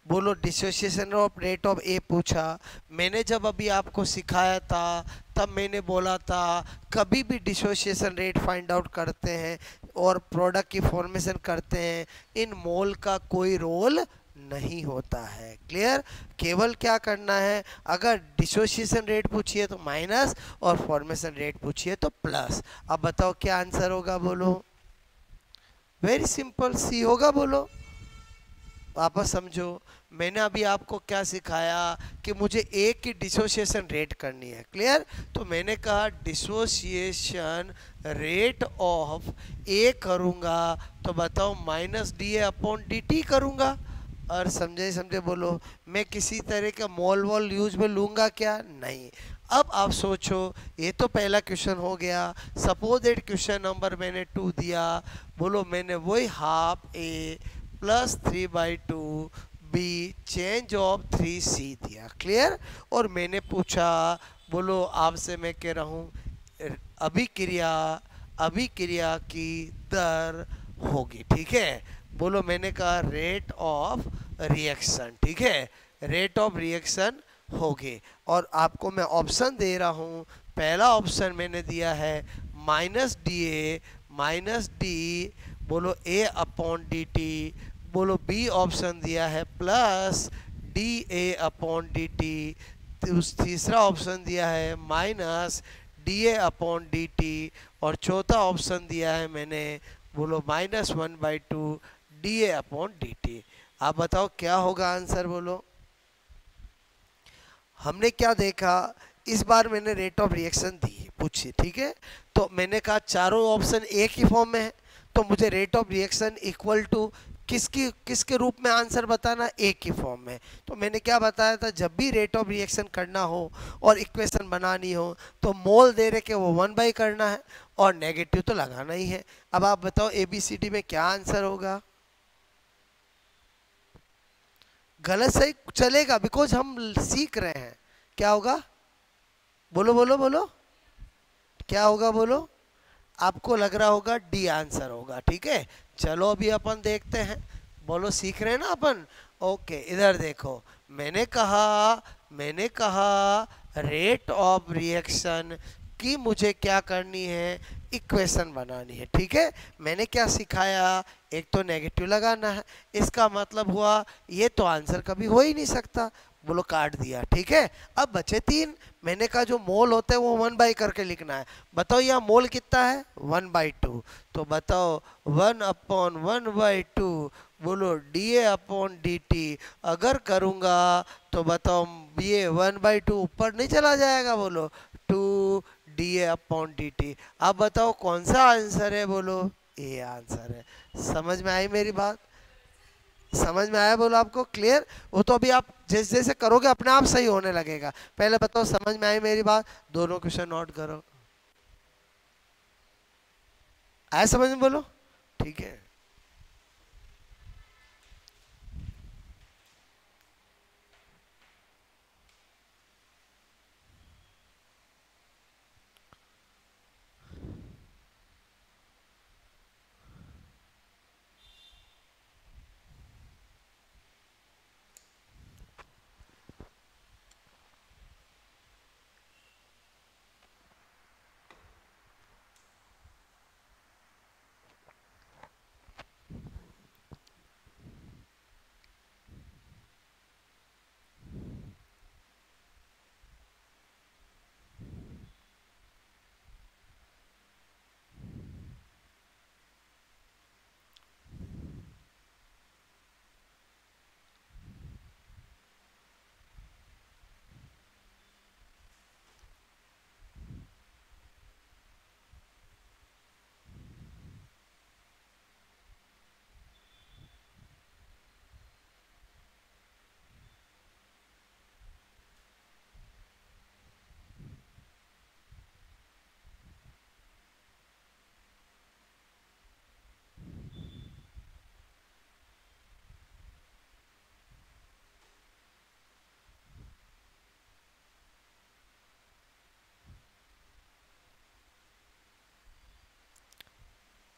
बोलो डिसोसिएशन ऑफ रेट ऑफ ए पूछा। मैंने जब अभी आपको सिखाया था तब मैंने बोला था कभी भी डिसोसिएशन रेट फाइंड आउट करते हैं और प्रोडक्ट की फॉर्मेशन करते हैं, इन मोल का कोई रोल नहीं होता है। क्लियर? केवल क्या करना है, अगर डिसोसिएशन रेट पूछिए तो माइनस और फॉर्मेशन रेट पूछिए तो प्लस। अब बताओ क्या आंसर होगा, बोलो। वेरी सिंपल, सी होगा, बोलो। वापस समझो, मैंने अभी आपको क्या सिखाया कि मुझे ए की डिसोसिएशन रेट करनी है। क्लियर? तो मैंने कहा डिसोसिएशन रेट ऑफ ए करूँगा तो बताओ -dA/dt करूँगा। और समझे बोलो, मैं किसी तरह का मोल वॉल यूज में लूँगा क्या? नहीं। अब आप सोचो, ये तो पहला क्वेश्चन हो गया। सपोज दैट क्वेश्चन नंबर मैंने 2 दिया, बोलो मैंने वही half A plus 3/2 B change of 3c दिया। क्लियर? और मैंने पूछा, बोलो आपसे मैं कह रहा हूँ अभिक्रिया अभिक्रिया की दर होगी। ठीक है, बोलो, मैंने कहा रेट ऑफ रिएक्शन। ठीक है, रेट ऑफ रिएक्शन होगी। और आपको मैं ऑप्शन दे रहा हूँ। पहला ऑप्शन मैंने दिया है -dA -d, बोलो A/dt। बोलो बी ऑप्शन दिया है +dA/dt। तीसरा ऑप्शन दिया है -dA/dt। और चौथा ऑप्शन दिया है मैंने, बोलो -1/2 dA/dt। आप बताओ क्या होगा आंसर, बोलो। हमने क्या देखा, इस बार मैंने रेट ऑफ रिएक्शन दी पूछी। ठीक है, तो मैंने कहा चारों ऑप्शन एक ही फॉर्म में है, तो मुझे rate of reaction equal to किसके रूप में आंसर बताना, एक ही फॉर्म में। तो मैंने क्या बताया था, जब भी रेट ऑफ रिएक्शन करना हो और इक्वेशन बनानी हो तो मोल दे रहे के वो 1/, करना है और नेगेटिव तो लगाना ही है। अब आप बताओ ABCD में क्या आंसर होगा। गलत सही चलेगा, बिकॉज हम सीख रहे हैं। क्या होगा, बोलो बोलो बोलो, क्या होगा बोलो। आपको लग रहा होगा डी आंसर होगा। ठीक है, चलो अभी अपन देखते हैं। बोलो, सीख रहे हैं ना अपन। ओके, इधर देखो, मैंने कहा रेट ऑफ रिएक्शन की मुझे क्या करनी है, इक्वेशन बनानी है। ठीक है, मैंने क्या सिखाया, एक तो नेगेटिव लगाना है। इसका मतलब हुआ ये तो आंसर कभी हो ही नहीं सकता। बोलो, काट दिया। ठीक है, अब बचे 3। मैंने कहा जो मोल होता है वो 1/, करके लिखना है। बताओ यहाँ मोल कितना है, 1/2। तो बताओ 1/1/2, बोलो dA/dt। अगर करूँगा तो बताओ ये 1/2 ऊपर नहीं चला जाएगा, बोलो 2dA/dt। अब बताओ कौन सा आंसर है, बोलो ए आंसर है। समझ में आई मेरी बात, समझ में आया, बोलो आपको क्लियर। वो तो अभी आप जैसे जैसे करोगे अपने आप सही होने लगेगा। पहले बताओ समझ में आई मेरी बात, दोनों क्वेश्चन नोट करो। आया समझ में, बोलो। ठीक है,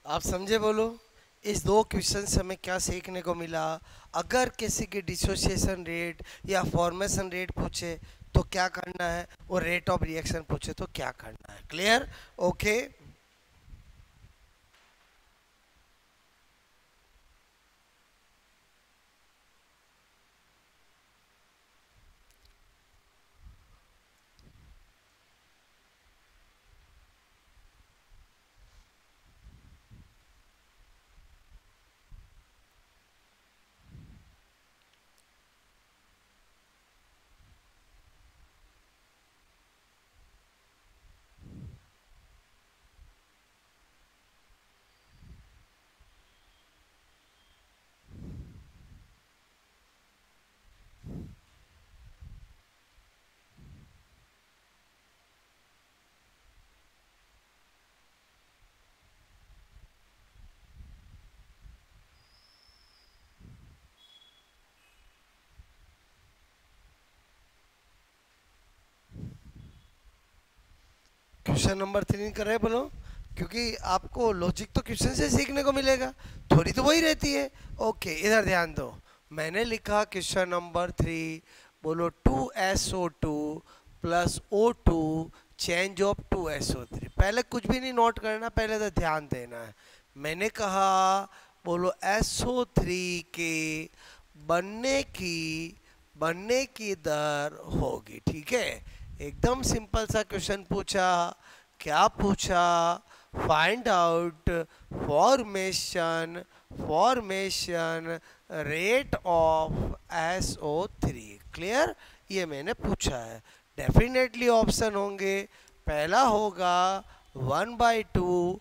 आप समझे, बोलो। इस दो क्वेश्चन से हमें क्या सीखने को मिला। अगर किसी की डिसोसिएशन रेट या फॉर्मेशन रेट पूछे तो क्या करना है, और रेट ऑफ रिएक्शन पूछे तो क्या करना है। Clear, okay. क्वेश्चन नंबर 3 कर रहे बोलो, क्योंकि आपको लॉजिक तो क्वेश्चन से सीखने को मिलेगा, थोड़ी तो वही रहती है। ओके, इधर ध्यान दो। मैंने लिखा क्वेश्चन नंबर 3, बोलो 2SO2 plus O2 change of 2SO3। पहले कुछ भी नहीं नोट करना, पहले तो ध्यान देना है। मैंने कहा बोलो SO3 के बनने की दर होगी, ठीक है। एकदम सिंपल सा क्वेश्चन पूछा। क्या पूछा? Find out formation rate of SO3। Clear? ये मैंने पूछा है। डेफिनेटली ऑप्शन होंगे। पहला होगा 1/2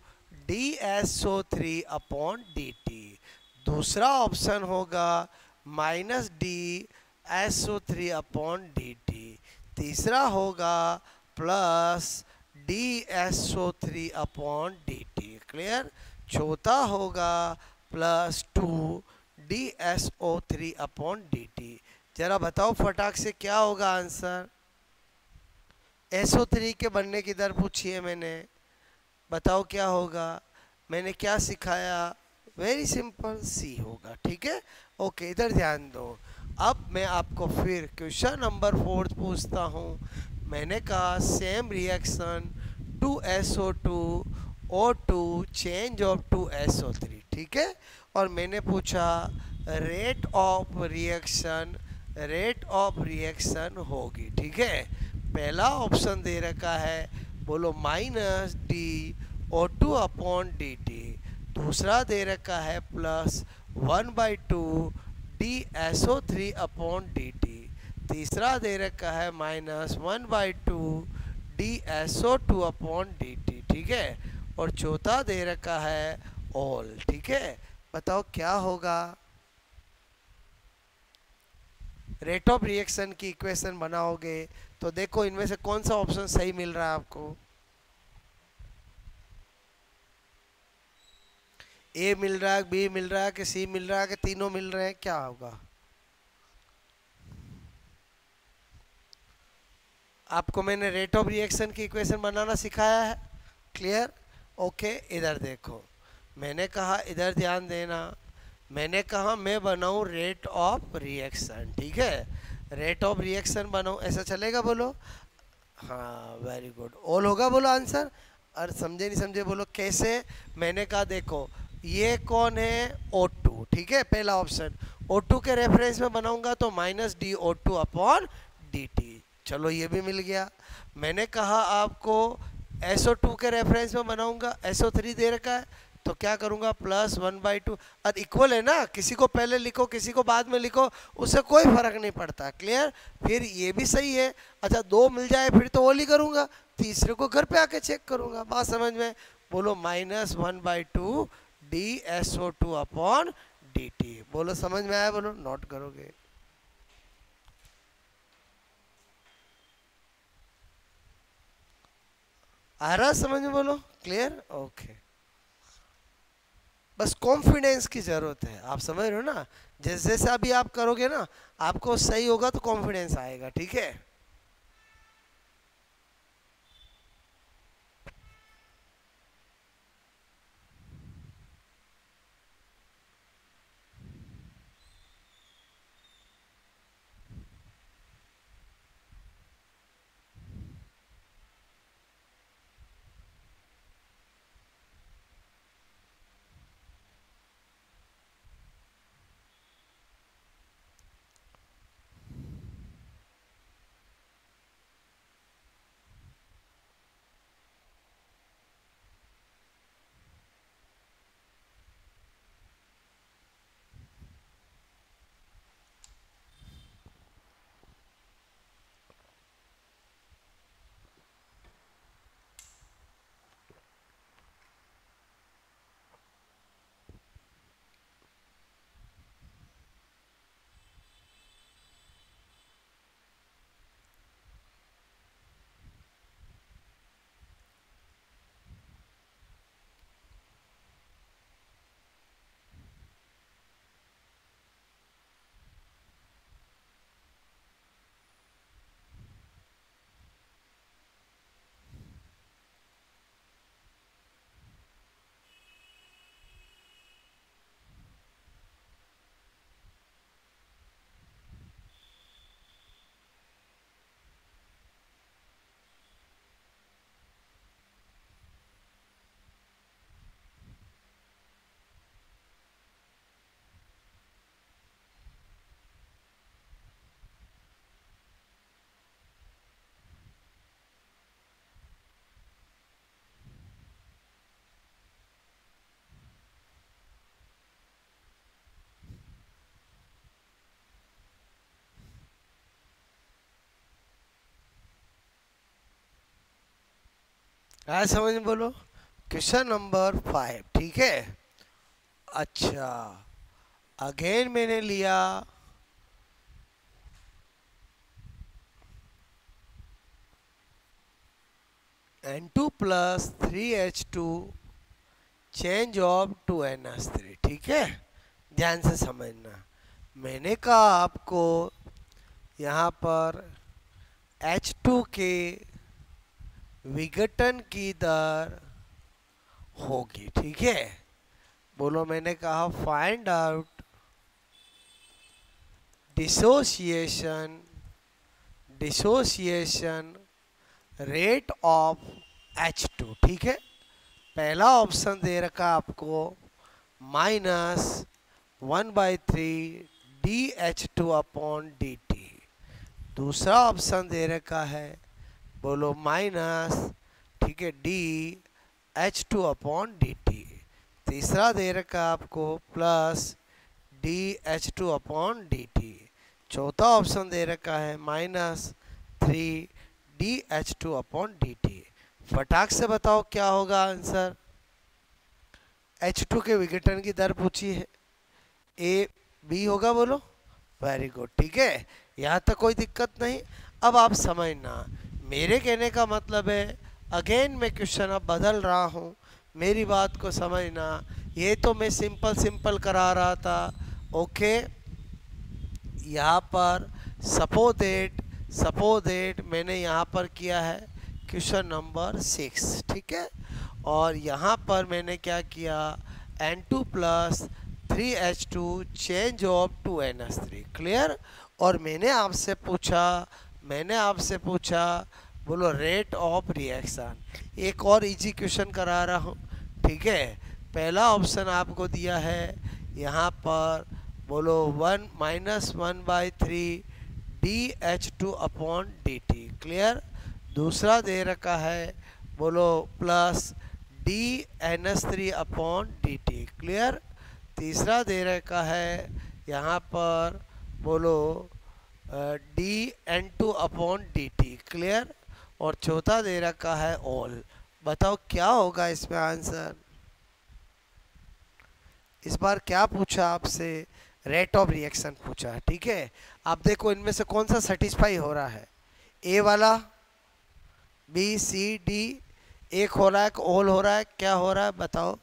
DSO3 अपॉन DT। दूसरा ऑप्शन होगा -DSO3 अपॉन DT। तीसरा होगा plus DSO3 upon DT। Clear? चौथा होगा +2 DSO3 अपॉन DT। जरा बताओ फटाक से क्या होगा आंसर? SO3 के बनने की दर पूछी है मैंने, बताओ क्या होगा? मैंने क्या सिखाया? वेरी सिंपल, सी होगा, ठीक है। ओके, इधर ध्यान दो। अब मैं आपको फिर क्वेश्चन नंबर 4 पूछता हूँ। मैंने कहा same reaction 2SO2 O2 change of 2SO3, ठीक है। और मैंने पूछा रेट ऑफ रिएक्शन होगी, ठीक है। पहला ऑप्शन दे रखा है, बोलो -DO2 अपॉन DT। दूसरा दे रखा है +1/2 DSO3 अपॉन DT। तीसरा दे रखा है -1/2 DSO2 अपॉन DT, ठीक है। और चौथा दे रखा है ऑल, ठीक है। बताओ क्या होगा? रेट ऑफ रिएक्शन की इक्वेशन बनाओगे तो देखो इनमें से कौन सा ऑप्शन सही मिल रहा है आपको। ए मिल रहा है, बी मिल रहा है, कि सी मिल रहा है, कि तीनों मिल रहे हैं? क्या होगा? आपको मैंने रेट ऑफ रिएक्शन की इक्वेशन बनाना सिखाया है। क्लियर? ओके, इधर देखो। मैंने कहा, इधर ध्यान देना। मैंने कहा मैं बनाऊं रेट ऑफ रिएक्शन, ठीक है। रेट ऑफ रिएक्शन बनाऊं, ऐसा चलेगा? बोलो हाँ, वेरी गुड। ऑल होगा बोलो आंसर। और समझे नहीं समझे बोलो कैसे? मैंने कहा देखो, ये कौन है? O2, ठीक है, पहला ऑप्शन। O2 के रेफरेंस में बनाऊंगा तो -DO2 अपॉन DT। चलो ये भी मिल गया। मैंने कहा आपको SO2 के रेफरेंस में बनाऊंगा, SO3 दे रखा है, तो क्या करूंगा? +1/2। और इक्वल है ना, किसी को पहले लिखो किसी को बाद में लिखो, उससे कोई फर्क नहीं पड़ता। क्लियर? फिर ये भी सही है। अच्छा, 2 मिल जाए फिर तो ओली करूंगा, तीसरे को घर पे आके चेक करूंगा। बात समझ में? बोलो -1/2 DSO2 अपॉन DT। बोलो समझ में आया? बोलो नोट करोगे? आ रहा समझ में? बोलो क्लियर? ओके। बस कॉन्फिडेंस की ज़रूरत है, आप समझ रहे हो ना। जैसे जैसे अभी आप करोगे ना, आपको सही होगा तो कॉन्फिडेंस आएगा, ठीक है। आया समझ में? बोलो क्वेश्चन नंबर 5, ठीक है। अच्छा, अगेन मैंने लिया N2 plus 3H2 change of 2NH3, ठीक है। ध्यान से समझना, मैंने कहा आपको यहाँ पर H2 के विघटन की दर होगी, ठीक है। बोलो, मैंने कहा find out dissociation dissociation rate of H2, ठीक है। पहला ऑप्शन दे रखा आपको -1/3 dH2 अपॉन dt। दूसरा ऑप्शन दे रखा है, बोलो माइनस, ठीक है, dH2 अपॉन dt। तीसरा दे रखा आपको प्लस dH2 अपॉन dt। चौथा ऑप्शन दे रखा है -3 dH2 अपॉन dt। फटाक से बताओ क्या होगा आंसर। H2 के विघटन की दर पूछी है, ए बी होगा। बोलो वेरी गुड, ठीक है। यहाँ तक कोई दिक्कत नहीं। अब आप समझना, मेरे कहने का मतलब है, अगेन मैं क्वेश्चन अब बदल रहा हूँ, मेरी बात को समझना। ये तो मैं सिंपल सिंपल करा रहा था, ओके। यहाँ पर सपोज दैट मैंने यहाँ पर किया है क्वेश्चन नंबर 6, ठीक है। और यहाँ पर मैंने क्या किया, N2 plus 3H2 change of 2NH3, clear. और मैंने आपसे पूछा बोलो रेट ऑफ रिएक्शन। एक और इजी क्वेश्चन करा रहा हूँ, ठीक है। पहला ऑप्शन आपको दिया है यहाँ पर, बोलो 1 - 1/3 dH2 अपॉन dt, क्लियर। दूसरा दे रखा है, बोलो plus dNH3 upon dt, clear. तीसरा दे रखा है यहाँ पर, बोलो dN2 अपॉन dt, क्लियर। और चौथा दे रखा है ऑल। बताओ क्या होगा इसमें आंसर। इस बार क्या पूछा आपसे, रेट ऑफ रिएक्शन पूछा है, ठीक है। आप देखो इनमें से कौन सा सेटिस्फाई हो रहा है, ए वाला, बी सी डी, एक हो रहा है, ऑल हो रहा है, क्या हो रहा है बताओ।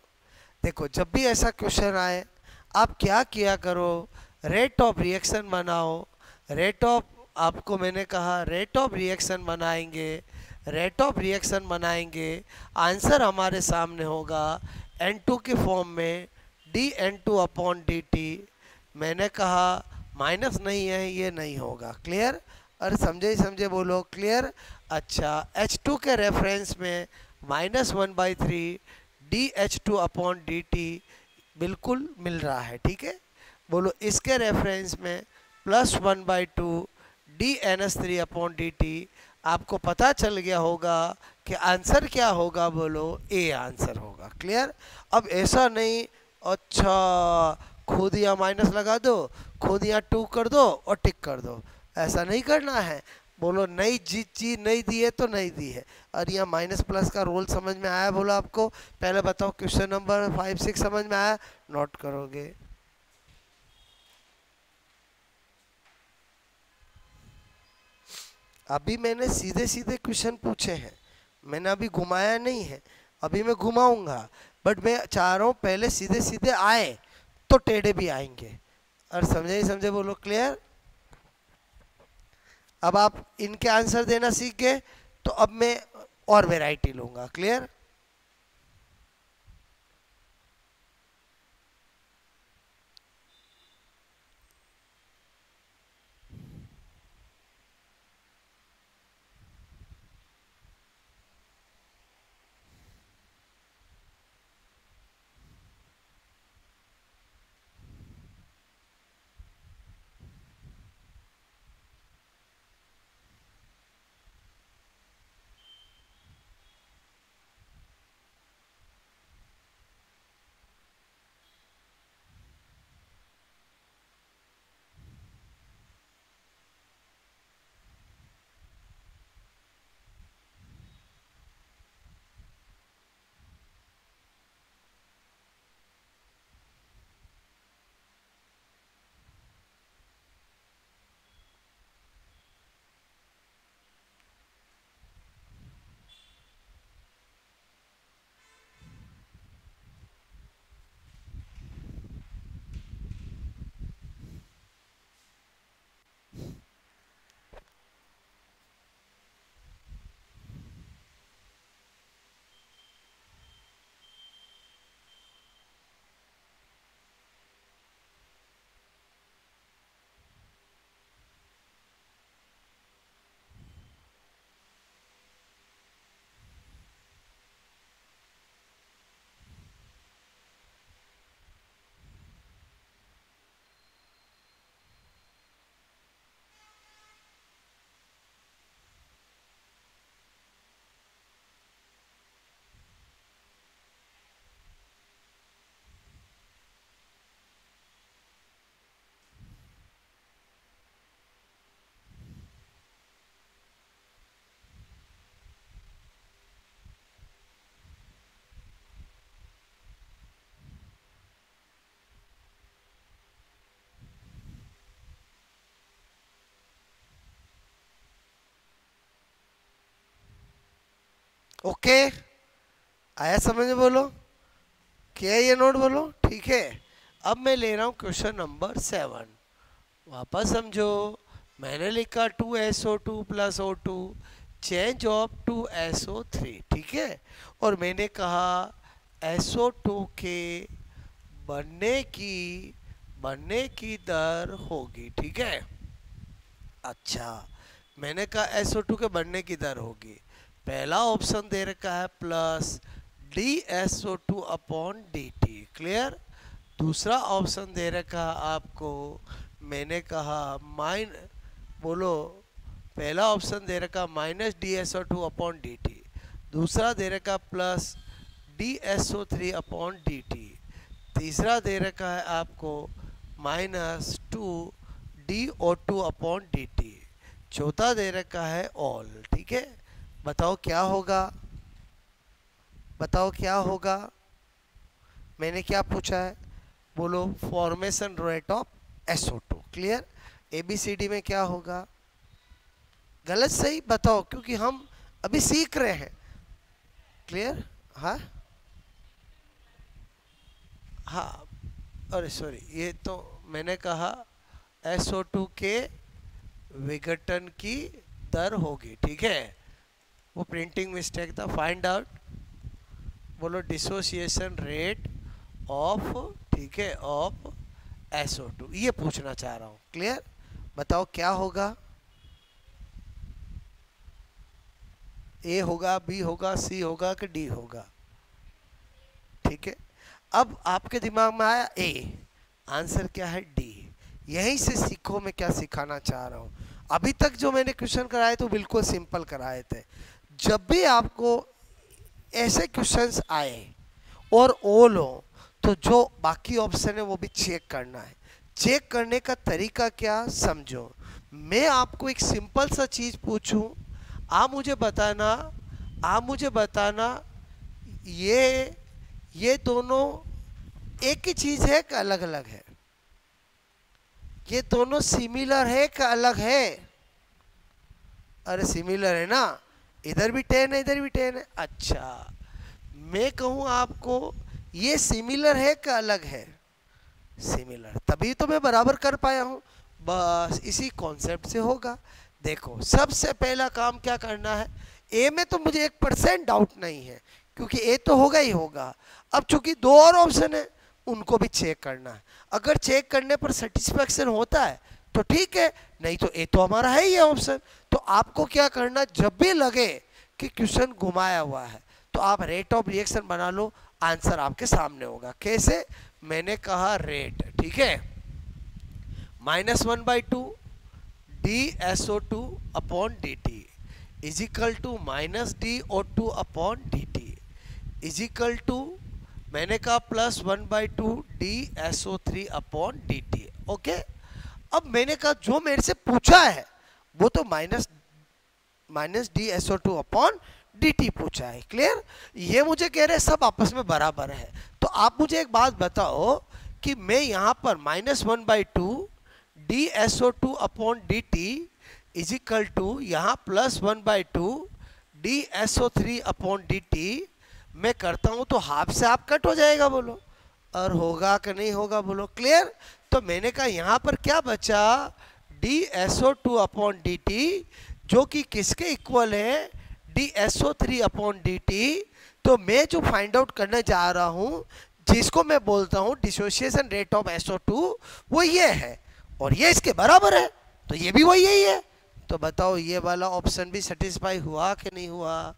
देखो जब भी ऐसा क्वेश्चन आए, आप क्या किया करो, रेट ऑफ रिएक्शन बनाओ। रेट ऑफ, आपको मैंने कहा रेट ऑफ रिएक्शन बनाएंगे, रेट ऑफ रिएक्शन बनाएंगे, आंसर हमारे सामने होगा N2 के फॉर्म में dN2 अपॉन dt। मैंने कहा माइनस नहीं है, ये नहीं होगा, क्लियर। अरे समझे ही समझे, बोलो क्लियर। अच्छा, H2 के रेफरेंस में -1/3 dH2 अपॉन dt बिल्कुल मिल रहा है, ठीक है। बोलो इसके रेफरेंस में +1/2 dNH3 अपॉन dt। आपको पता चल गया होगा कि आंसर क्या होगा, बोलो ए आंसर होगा, क्लियर। अब ऐसा नहीं, अच्छा खुद यहाँ माइनस लगा दो, खुद यहाँ 2 कर दो और टिक कर दो, ऐसा नहीं करना है। बोलो नई चीज नहीं दी है तो नहीं दी है। और यहाँ माइनस प्लस का रोल समझ में आया, बोलो आपको। पहले बताओ क्वेश्चन नंबर 5 6 समझ में आया, नोट करोगे। अभी मैंने सीधे सीधे क्वेश्चन पूछे हैं, मैंने अभी घुमाया नहीं है, अभी मैं घुमाऊंगा। बट मैं चाह रहा हूँ पहले सीधे सीधे आए तो टेढ़े भी आएंगे। और समझे ही समझे, बोलो क्लियर। अब आप इनके आंसर देना सीख गए, तो अब मैं और वैरायटी लूंगा, क्लियर। ओके, आया समझ में? बोलो क्या है ये नोट, बोलो ठीक है। अब मैं ले रहा हूँ क्वेश्चन नंबर 7, वापस समझो। मैंने लिखा 2SO2 plus O2 change of 2SO3, ठीक है। और मैंने कहा SO2 के बनने की दर होगी, ठीक है। अच्छा, मैंने कहा SO2 के बनने की दर होगी। पहला ऑप्शन दे रखा है plus DSO2 upon DT, clear. दूसरा ऑप्शन दे रखा आपको, मैंने कहा बोलो, पहला ऑप्शन दे रखा माइनस DSO2 अपॉन DT, दूसरा दे रखा प्लस DSO3 अपॉन DT, तीसरा दे रखा है आपको -2DO2 अपॉन DT, चौथा दे रखा है ऑल, ठीक है। बताओ क्या होगा, बताओ क्या होगा। मैंने क्या पूछा है, बोलो formation rate of SO2, clear. ABCD में क्या होगा, गलत सही बताओ, क्योंकि हम अभी सीख रहे हैं, क्लियर। हाँ हाँ, अरे सॉरी, ये तो मैंने कहा SO2 के विघटन की दर होगी, ठीक है, वो प्रिंटिंग मिस्टेक था। फाइंड आउट, बोलो डिसोसिएशन रेट ऑफ, ठीक है, ऑफ SO2, ये पूछना चाह रहा हूँ, क्लियर। बताओ क्या होगा, A होगा, B होगा, C होगा कि D होगा, ठीक है। अब आपके दिमाग में आया A, आंसर क्या है D। यहीं से सीखो मैं क्या सिखाना चाह रहा हूँ। अभी तक जो मैंने क्वेश्चन कराए तो बिल्कुल सिंपल कराए थे। जब भी आपको ऐसे क्वेश्चंस आए और ओल हो, तो जो बाकी ऑप्शन है वो भी चेक करना है। चेक करने का तरीका क्या, समझो। मैं आपको एक सिंपल सा चीज पूछूं, आप मुझे बताना ये दोनों एक ही चीज है कि अलग अलग है, ये दोनों सिमिलर है कि अलग है। अरे सिमिलर है ना, इधर भी 10 है, इधर भी 10 है। अच्छा, मैं कहूं आपको ये सिमिलर है कि अलग है, सिमिलर, तभी तो मैं बराबर कर पाया हूं। बस इसी कॉन्सेप्ट से होगा। देखो, सबसे पहला काम क्या करना है, ए में तो मुझे 1% डाउट नहीं है, क्योंकि ए तो होगा ही होगा। अब चूंकि दो और ऑप्शन है, उनको भी चेक करना है। अगर चेक करने पर सेटिस्फेक्शन होता है तो ठीक है, नहीं तो ए तो हमारा है ही ऑप्शन। तो आपको क्या करना, जब भी लगे कि क्वेश्चन घुमाया हुआ है, तो आप रेट ऑफ रिएक्शन बना लो, आंसर आपके सामने होगा। कैसे, मैंने कहा रेट, ठीक है, -1/2 DSO2 upon DT is equal to -DO2 upon DT is equal to, मैंने कहा +1/2 DSO3 अपॉन DT। ओके, अब मैंने कहा जो मेरे से पूछा है वो तो माइनस DSO2 अपॉन DT पूछा है, क्लियर। ये मुझे कह रहे हैं सब आपस में बराबर है। तो आप मुझे एक बात बताओ कि मैं यहाँ पर -1/2 DSO2 upon DT is equal to यहाँ +1/2 DSO3 अपॉन DT मैं करता हूँ तो हाफ से हाफ कट हो जाएगा, बोलो, और होगा कि नहीं होगा, बोलो, क्लियर। तो मैंने कहा यहाँ पर क्या बचा, DSO2 अपॉन DT, जो कि किसके इक्वल है, DSO3 अपॉन DT। तो मैं जो फाइंड आउट करने जा रहा हूँ, जिसको मैं बोलता हूँ डिसोसिएशन रेट ऑफ SO2, वो ये है, और ये इसके बराबर है, तो ये भी वही यही है। तो बताओ ये वाला ऑप्शन भी सेटिस्फाई हुआ कि नहीं हुआ,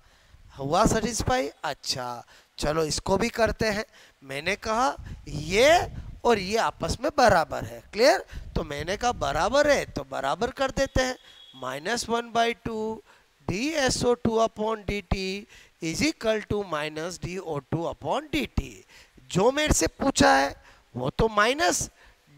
हुआ सेटिस्फाई। अच्छा, चलो इसको भी करते हैं। मैंने कहा ये और ये आपस में बराबर है, क्लियर। तो मैंने कहा बराबर है तो बराबर कर देते हैं, -1/2 DSO2 upon DT is equal to -DO2 upon DT। जो मेरे से पूछा है वो तो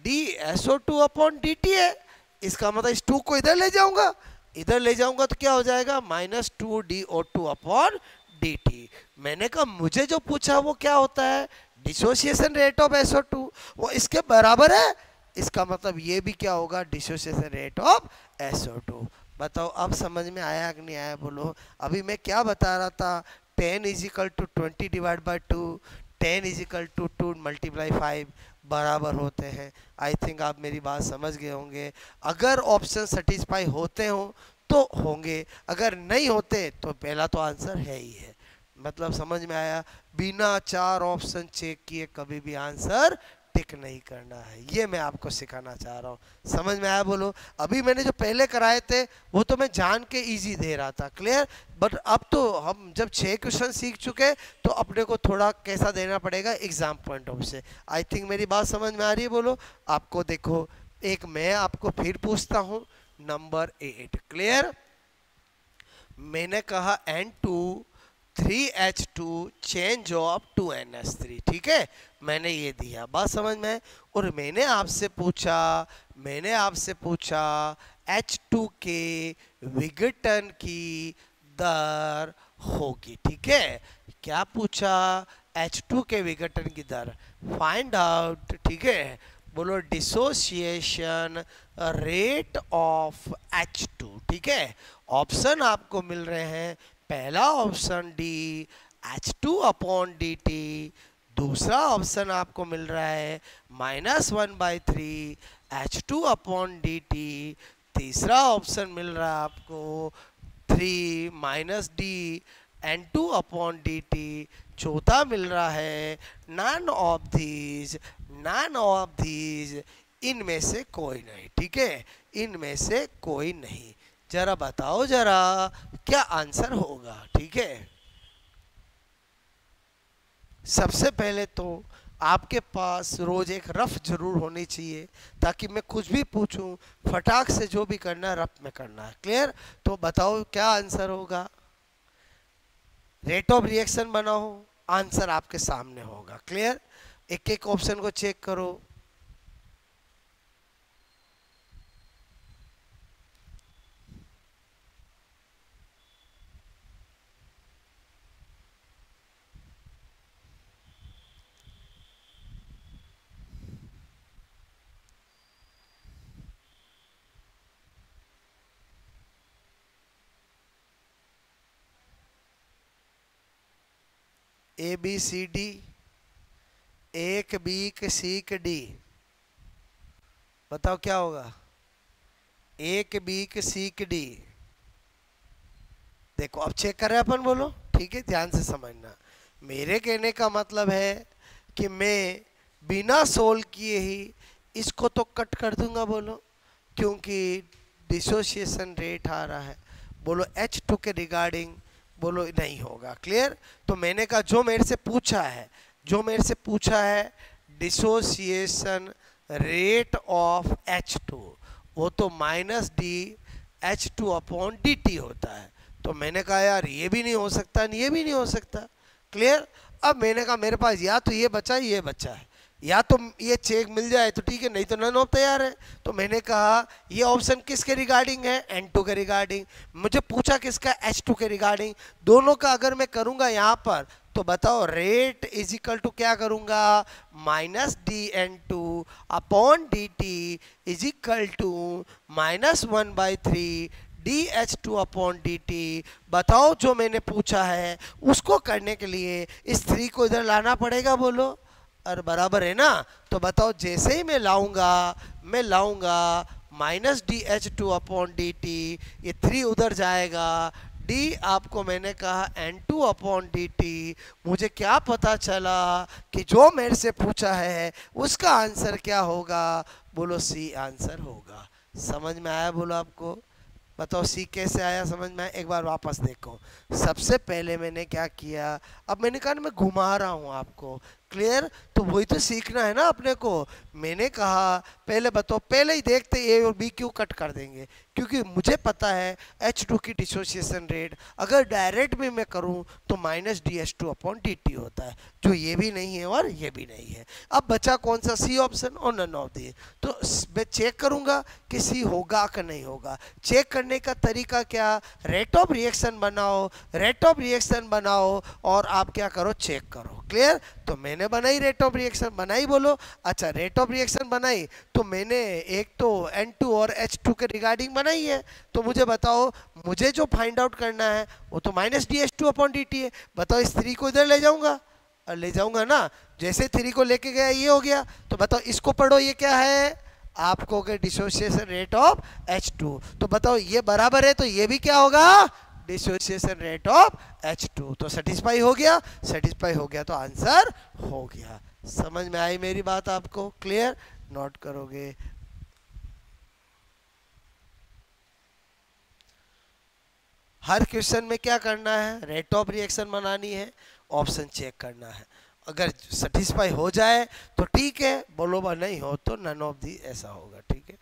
-DSO2 अपॉन DT है, इसका मतलब इस 2 को इधर ले जाऊंगा, इधर ले जाऊंगा तो क्या हो जाएगा, -2DO2 अपॉन DT। मैंने कहा मुझे जो पूछा वो क्या होता है, डिसोसिएशन रेट ऑफ SO2, वो इसके बराबर है, इसका मतलब ये भी क्या होगा, डिसोसिएशन रेट ऑफ SO2। बताओ अब समझ में आया कि नहीं आया, बोलो। अभी मैं क्या बता रहा था, 10 is equal to 20 divide by 2, 10 is equal to 2 multiply 5 बराबर होते हैं। आई थिंक आप मेरी बात समझ गए होंगे। अगर ऑप्शन सेटिस्फाई होते हो तो होंगे, अगर नहीं होते तो पहला तो आंसर है ही है। मतलब समझ में आया? बिना 4 ऑप्शन चेक किए कभी भी आंसर टिक नहीं करना है, ये मैं आपको सिखाना चाह रहा हूँ। समझ में आया? बोलो। अभी मैंने जो पहले कराए थे वो तो मैं जान के इजी दे रहा था, क्लियर। बट अब तो हम जब 6 क्वेश्चन सीख चुके तो अपने को थोड़ा कैसा देना पड़ेगा एग्जाम पॉइंट ऑफ से। आई थिंक मेरी बात समझ में आ रही है? बोलो। आपको देखो, एक मैं आपको फिर पूछता हूँ, नंबर 8, क्लियर। मैंने कहा N2 3H2 change of 2NH3, ठीक है, मैंने ये दिया, बात समझ में। और मैंने आपसे पूछा H2 के विघटन की दर होगी, ठीक है। क्या पूछा? H2 के विघटन की दर फाइंड आउट, ठीक है। बोलो डिसोसिएशन रेट ऑफ H2, ठीक है। ऑप्शन आपको मिल रहे हैं, पहला ऑप्शन डी H2/dt, दूसरा ऑप्शन आपको मिल रहा है -1/3 H2/dt, तीसरा ऑप्शन मिल रहा है आपको 3 - d N2/dt, चौथा मिल रहा है नन ऑफ दीज, इनमें से कोई नहीं, ठीक है, इनमें से कोई नहीं। जरा बताओ जरा क्या आंसर होगा, ठीक है। सबसे पहले तो आपके पास रोज एक रफ जरूर होनी चाहिए, ताकि मैं कुछ भी पूछूं फटाक से जो भी करना है रफ में करना है, क्लियर। तो बताओ क्या आंसर होगा। रेट ऑफ रिएक्शन बनाओ, आंसर आपके सामने होगा, क्लियर। एक एक ऑप्शन को चेक करो। ABCD, एक बीक सीक डी, बताओ क्या होगा। एक बीक सीक डी, देखो अब चेक कर रहे हैं अपन, बोलो, ठीक है, ध्यान से समझना। मेरे कहने का मतलब है कि मैं बिना सोल्व किए ही इसको तो कट कर दूंगा, बोलो, क्योंकि डिसोसिएशन रेट आ रहा है। बोलो H2 के रिगार्डिंग, बोलो नहीं होगा, क्लियर। तो मैंने कहा जो मेरे से पूछा है डिसोसिएशन रेट ऑफ H2, वो तो -d H2/dt होता है। तो मैंने कहा यार ये भी नहीं हो सकता, ये भी नहीं हो सकता, क्लियर। अब मैंने कहा मेरे पास या तो ये बचा है, या तो ये चेक मिल जाए तो ठीक है, नहीं तो नन ऑफ तैयार है। तो मैंने कहा ये ऑप्शन किसके रिगार्डिंग है? N2 के रिगार्डिंग। मुझे पूछा किसका? H2 के रिगार्डिंग। दोनों का अगर मैं करूंगा यहाँ पर तो बताओ रेट इज इक्वल टू क्या करूंगा? -d N2/dt is equal to -1/3 dH2/dt। बताओ जो मैंने पूछा है उसको करने के लिए इस 3 को इधर लाना पड़ेगा, बोलो, और बराबर है ना। तो बताओ जैसे ही मैं लाऊंगा -dH2/dt, ये 3 उधर जाएगा, d आपको मैंने कहा N2/dt। मुझे क्या पता चला कि जो मेरे से पूछा है उसका आंसर क्या होगा? बोलो C आंसर होगा। समझ में आया? बोलो आपको, बताओ C कैसे आया समझ में? एक बार वापस देखो। सबसे पहले मैंने क्या किया, अब मैंने कहा ना मैं घुमा रहा हूँ आपको, क्लियर। तो वही तो सीखना है ना अपने को। मैंने कहा पहले बताओ, पहले ही देखते A और B क्यों कट कर देंगे, क्योंकि मुझे पता है H2 की डिसोसिएशन रेट अगर डायरेक्ट भी मैं करूं तो -dH2/dt होता है, जो ये भी नहीं है और ये भी नहीं है। अब बचा कौन सा? C ऑप्शन और नन ऑफ दी। तो मैं चेक करूंगा कि C होगा कि नहीं होगा। चेक करने का तरीका क्या? रेट ऑफ रिएक्शन बनाओ और आप क्या करो, चेक करो, क्लियर। तो मैंने बनाई रेट ऑफ रिएक्शन, बनाई बोलो। अच्छा रेट ऑफ रिएक्शन बनाई तो मैंने एक तो N2 और H2 के रिगार्डिंग बनाई है। तो मुझे बताओ, मुझे जो फाइंड आउट करना है वो तो माइनस dH2/dt है। बताओ इस 3 को इधर ले जाऊंगा, और ले जाऊंगा ना, जैसे 3 को लेके गया ये हो गया। तो बताओ इसको पढ़ो, ये क्या है आपको के डिसोसिएशन रेट ऑफ H2। तो बताओ ये बराबर है तो ये भी क्या होगा, डिसोसिएशन रेट ऑफ H2। तो सेटिस्फाई हो गया, सेटिस्फाई हो गया तो आंसर हो गया। समझ में आई मेरी बात आपको? क्लियर? नोट करोगे? हर क्वेश्चन में क्या करना है, रेट ऑफ रिएक्शन बनानी है, ऑप्शन चेक करना है। अगर सेटिस्फाई हो जाए तो ठीक है, बोलोबा नहीं हो तो नन ऑफ दी ऐसा होगा। ठीक है,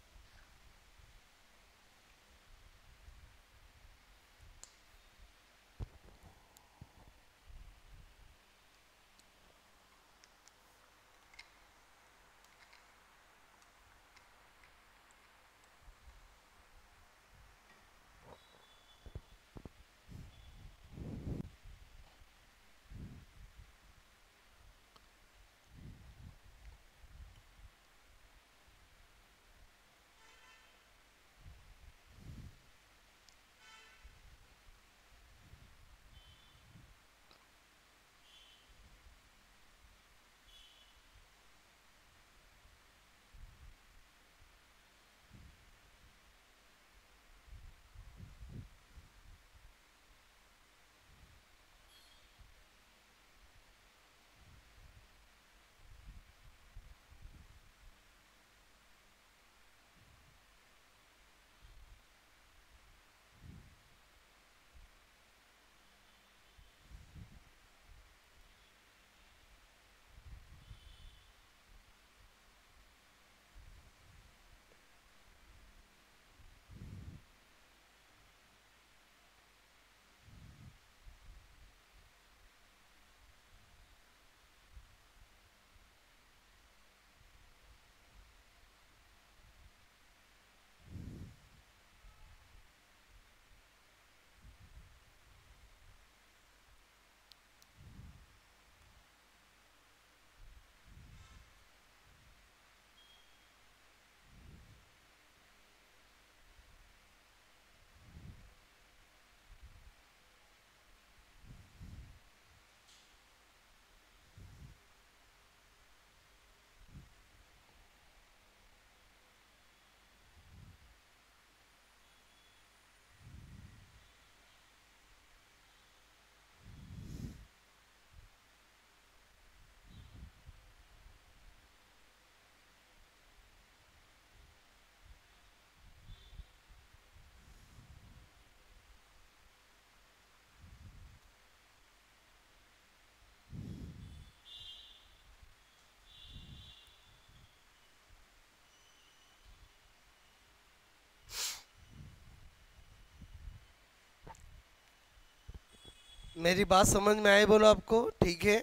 मेरी बात समझ में आई बोलो आपको? ठीक है,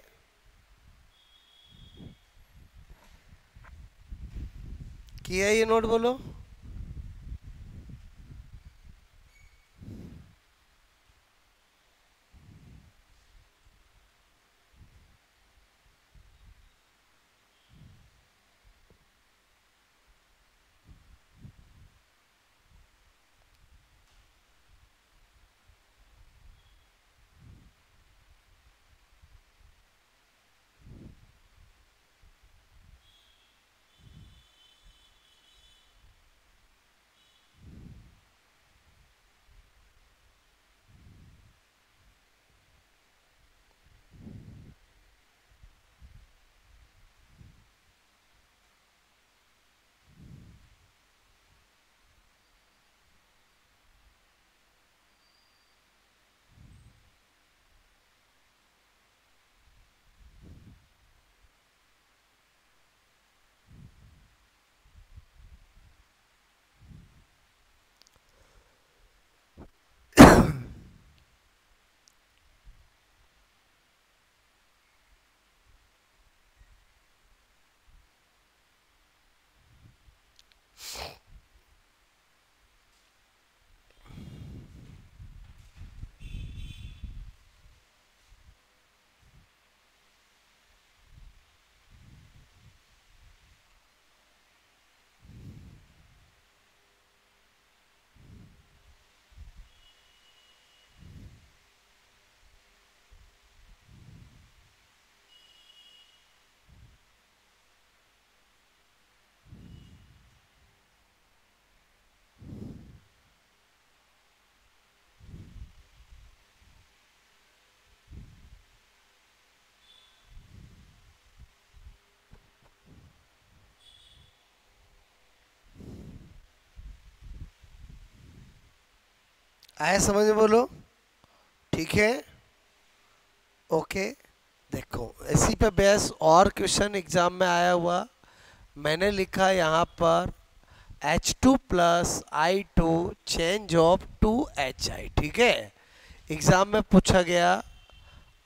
किया ये नोट बोलो। आया समझ में बोलो, ठीक है, ओके। देखो इसी पे बेस और क्वेश्चन एग्जाम में आया हुआ, मैंने लिखा यहाँ पर H2 plus I2 change of 2HI, ठीक है। एग्जाम में पूछा गया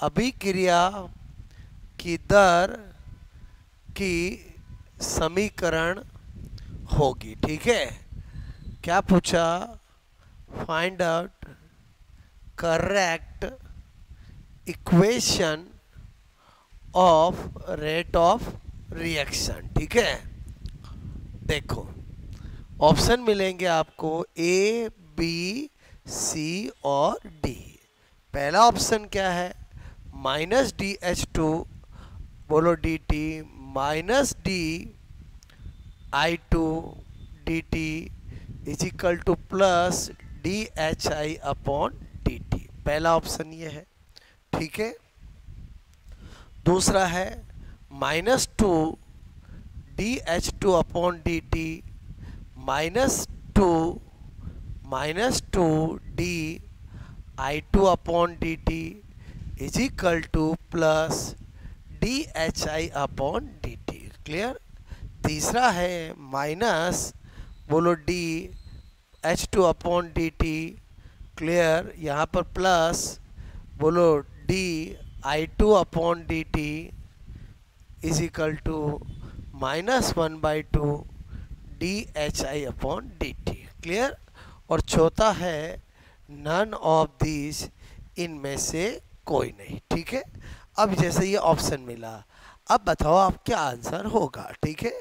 अभिक्रिया की दर की समीकरण होगी, ठीक है। क्या पूछा, find out correct equation of rate of reaction, ठीक है। देखो ऑप्शन मिलेंगे आपको ए, बी, सी और डी। पहला ऑप्शन क्या है, -DH2 बोलो dt -DI2 dt is equal to plus DHI upon dt। पहला ऑप्शन ये है, ठीक है। दूसरा है -2 DH2 upon dt -2 DI2 upon dt is equal to plus DHI upon dt, clear. तीसरा है माइनस बोलो DH2 अपॉन dt, क्लियर। यहाँ पर प्लस बोलो DI2 upon dt is equal to -1/2 DHI upon dt, clear. और चौथा है नन ऑफ दिस, इनमें से कोई नहीं, ठीक है। अब जैसे ये ऑप्शन मिला, अब बताओ आप क्या आंसर होगा, ठीक है।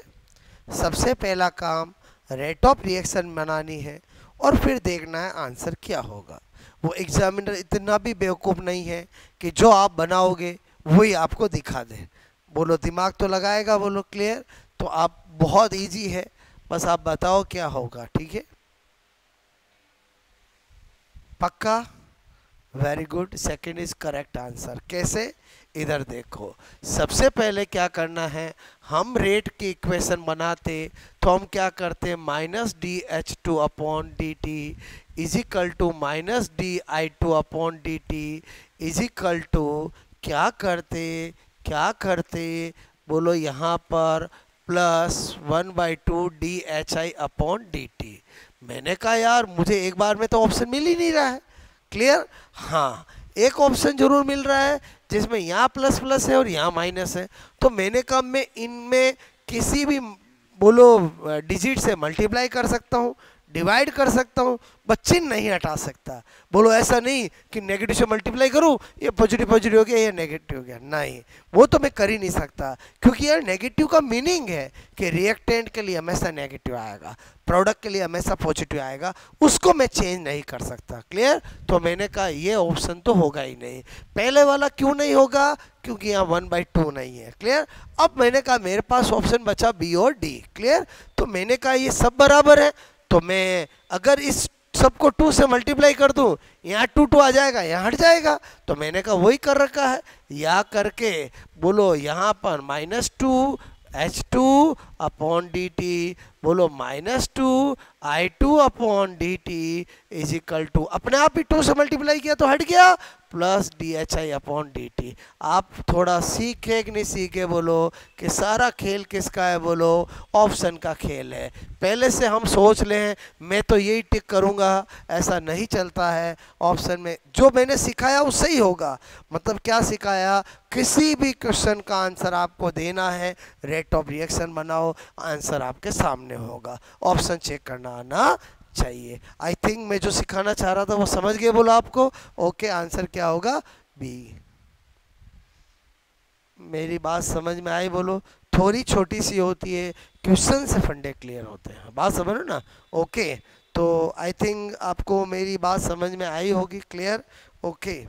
सबसे पहला काम रेट ऑफ रिएक्शन बनानी है और फिर देखना है आंसर क्या होगा। वो एग्जामिनर इतना भी बेवकूफ़ नहीं है कि जो आप बनाओगे वही आपको दिखा दे। बोलो दिमाग तो लगाएगा, बोलो क्लियर। तो आप बहुत इजी है, बस आप बताओ क्या होगा, ठीक है। पक्का, very good, second is correct answer. कैसे, इधर देखो। सबसे पहले क्या करना है, हम रेट की इक्वेशन बनाते तो हम क्या करते, -DH2 upon dt is equal to -DI2 upon dt is equal to क्या करते बोलो यहाँ पर प्लस 1/2 DHI अपॉन dt। मैंने कहा यार मुझे एक बार में तो ऑप्शन मिल ही नहीं रहा है, क्लियर। हाँ, एक ऑप्शन जरूर मिल रहा है जिसमें यहाँ प्लस प्लस है और यहाँ माइनस है, तो मैंने कहा मैं इनमें किसी भी बोलो डिजिट से मल्टीप्लाई कर सकता हूँ, डिवाइड कर सकता हूँ, बस चिन्ह नहीं हटा सकता। बोलो ऐसा नहीं कि नेगेटिव से मल्टीप्लाई करूँ ये पॉजिटिव हो गया, ये नेगेटिव हो गया, नहीं, वो तो मैं कर ही नहीं सकता। क्योंकि यार नेगेटिव का मीनिंग है कि रिएक्टेंट के लिए हमेशा नेगेटिव आएगा, प्रोडक्ट के लिए हमेशा पॉजिटिव आएगा, उसको मैं चेंज नहीं कर सकता, क्लियर। तो मैंने कहा ये ऑप्शन तो होगा ही नहीं। पहले वाला क्यों नहीं होगा, क्योंकि यहाँ 1/2 नहीं है, क्लियर। अब मैंने कहा मेरे पास ऑप्शन बचा बी और डी, क्लियर। तो मैंने कहा ये सब बराबर है, तो मैं अगर इस सबको 2 से मल्टीप्लाई कर दूं, यहाँ 2 आ जाएगा, यहाँ हट जाएगा, तो मैंने कहा वही कर रखा है। या करके बोलो यहाँ पर -2 H2 अपॉन dt बोलो -2 I2 upon dt is equal to, अपने आप ही 2 से मल्टीप्लाई किया तो हट गया, प्लस DHI अपॉन dt। आप थोड़ा सीखे कि नहीं सीखे, बोलो कि सारा खेल किसका है, बोलो ऑप्शन का खेल है। पहले से हम सोच लें मैं तो यही टिक करूंगा, ऐसा नहीं चलता है। ऑप्शन में जो मैंने सिखाया वो सही होगा। मतलब क्या सिखाया, किसी भी क्वेश्चन का आंसर आपको देना है, रेट ऑफ रिएक्शन बनाओ, आंसर आपके सामने होगा, ऑप्शन चेक करना आना चाहिए। आई थिंक मैं जो सिखाना चाह रहा था वो समझ गए, बोलो आपको। ओके, आंसर क्या होगा, बी। मेरी बात समझ में आई, बोलो। थोड़ी छोटी सी होती है, क्वेश्चन से फंडे क्लियर होते हैं, बात समझ लो ना। ओके, तो आई थिंक आपको मेरी बात समझ में आई होगी, क्लियर। ओके।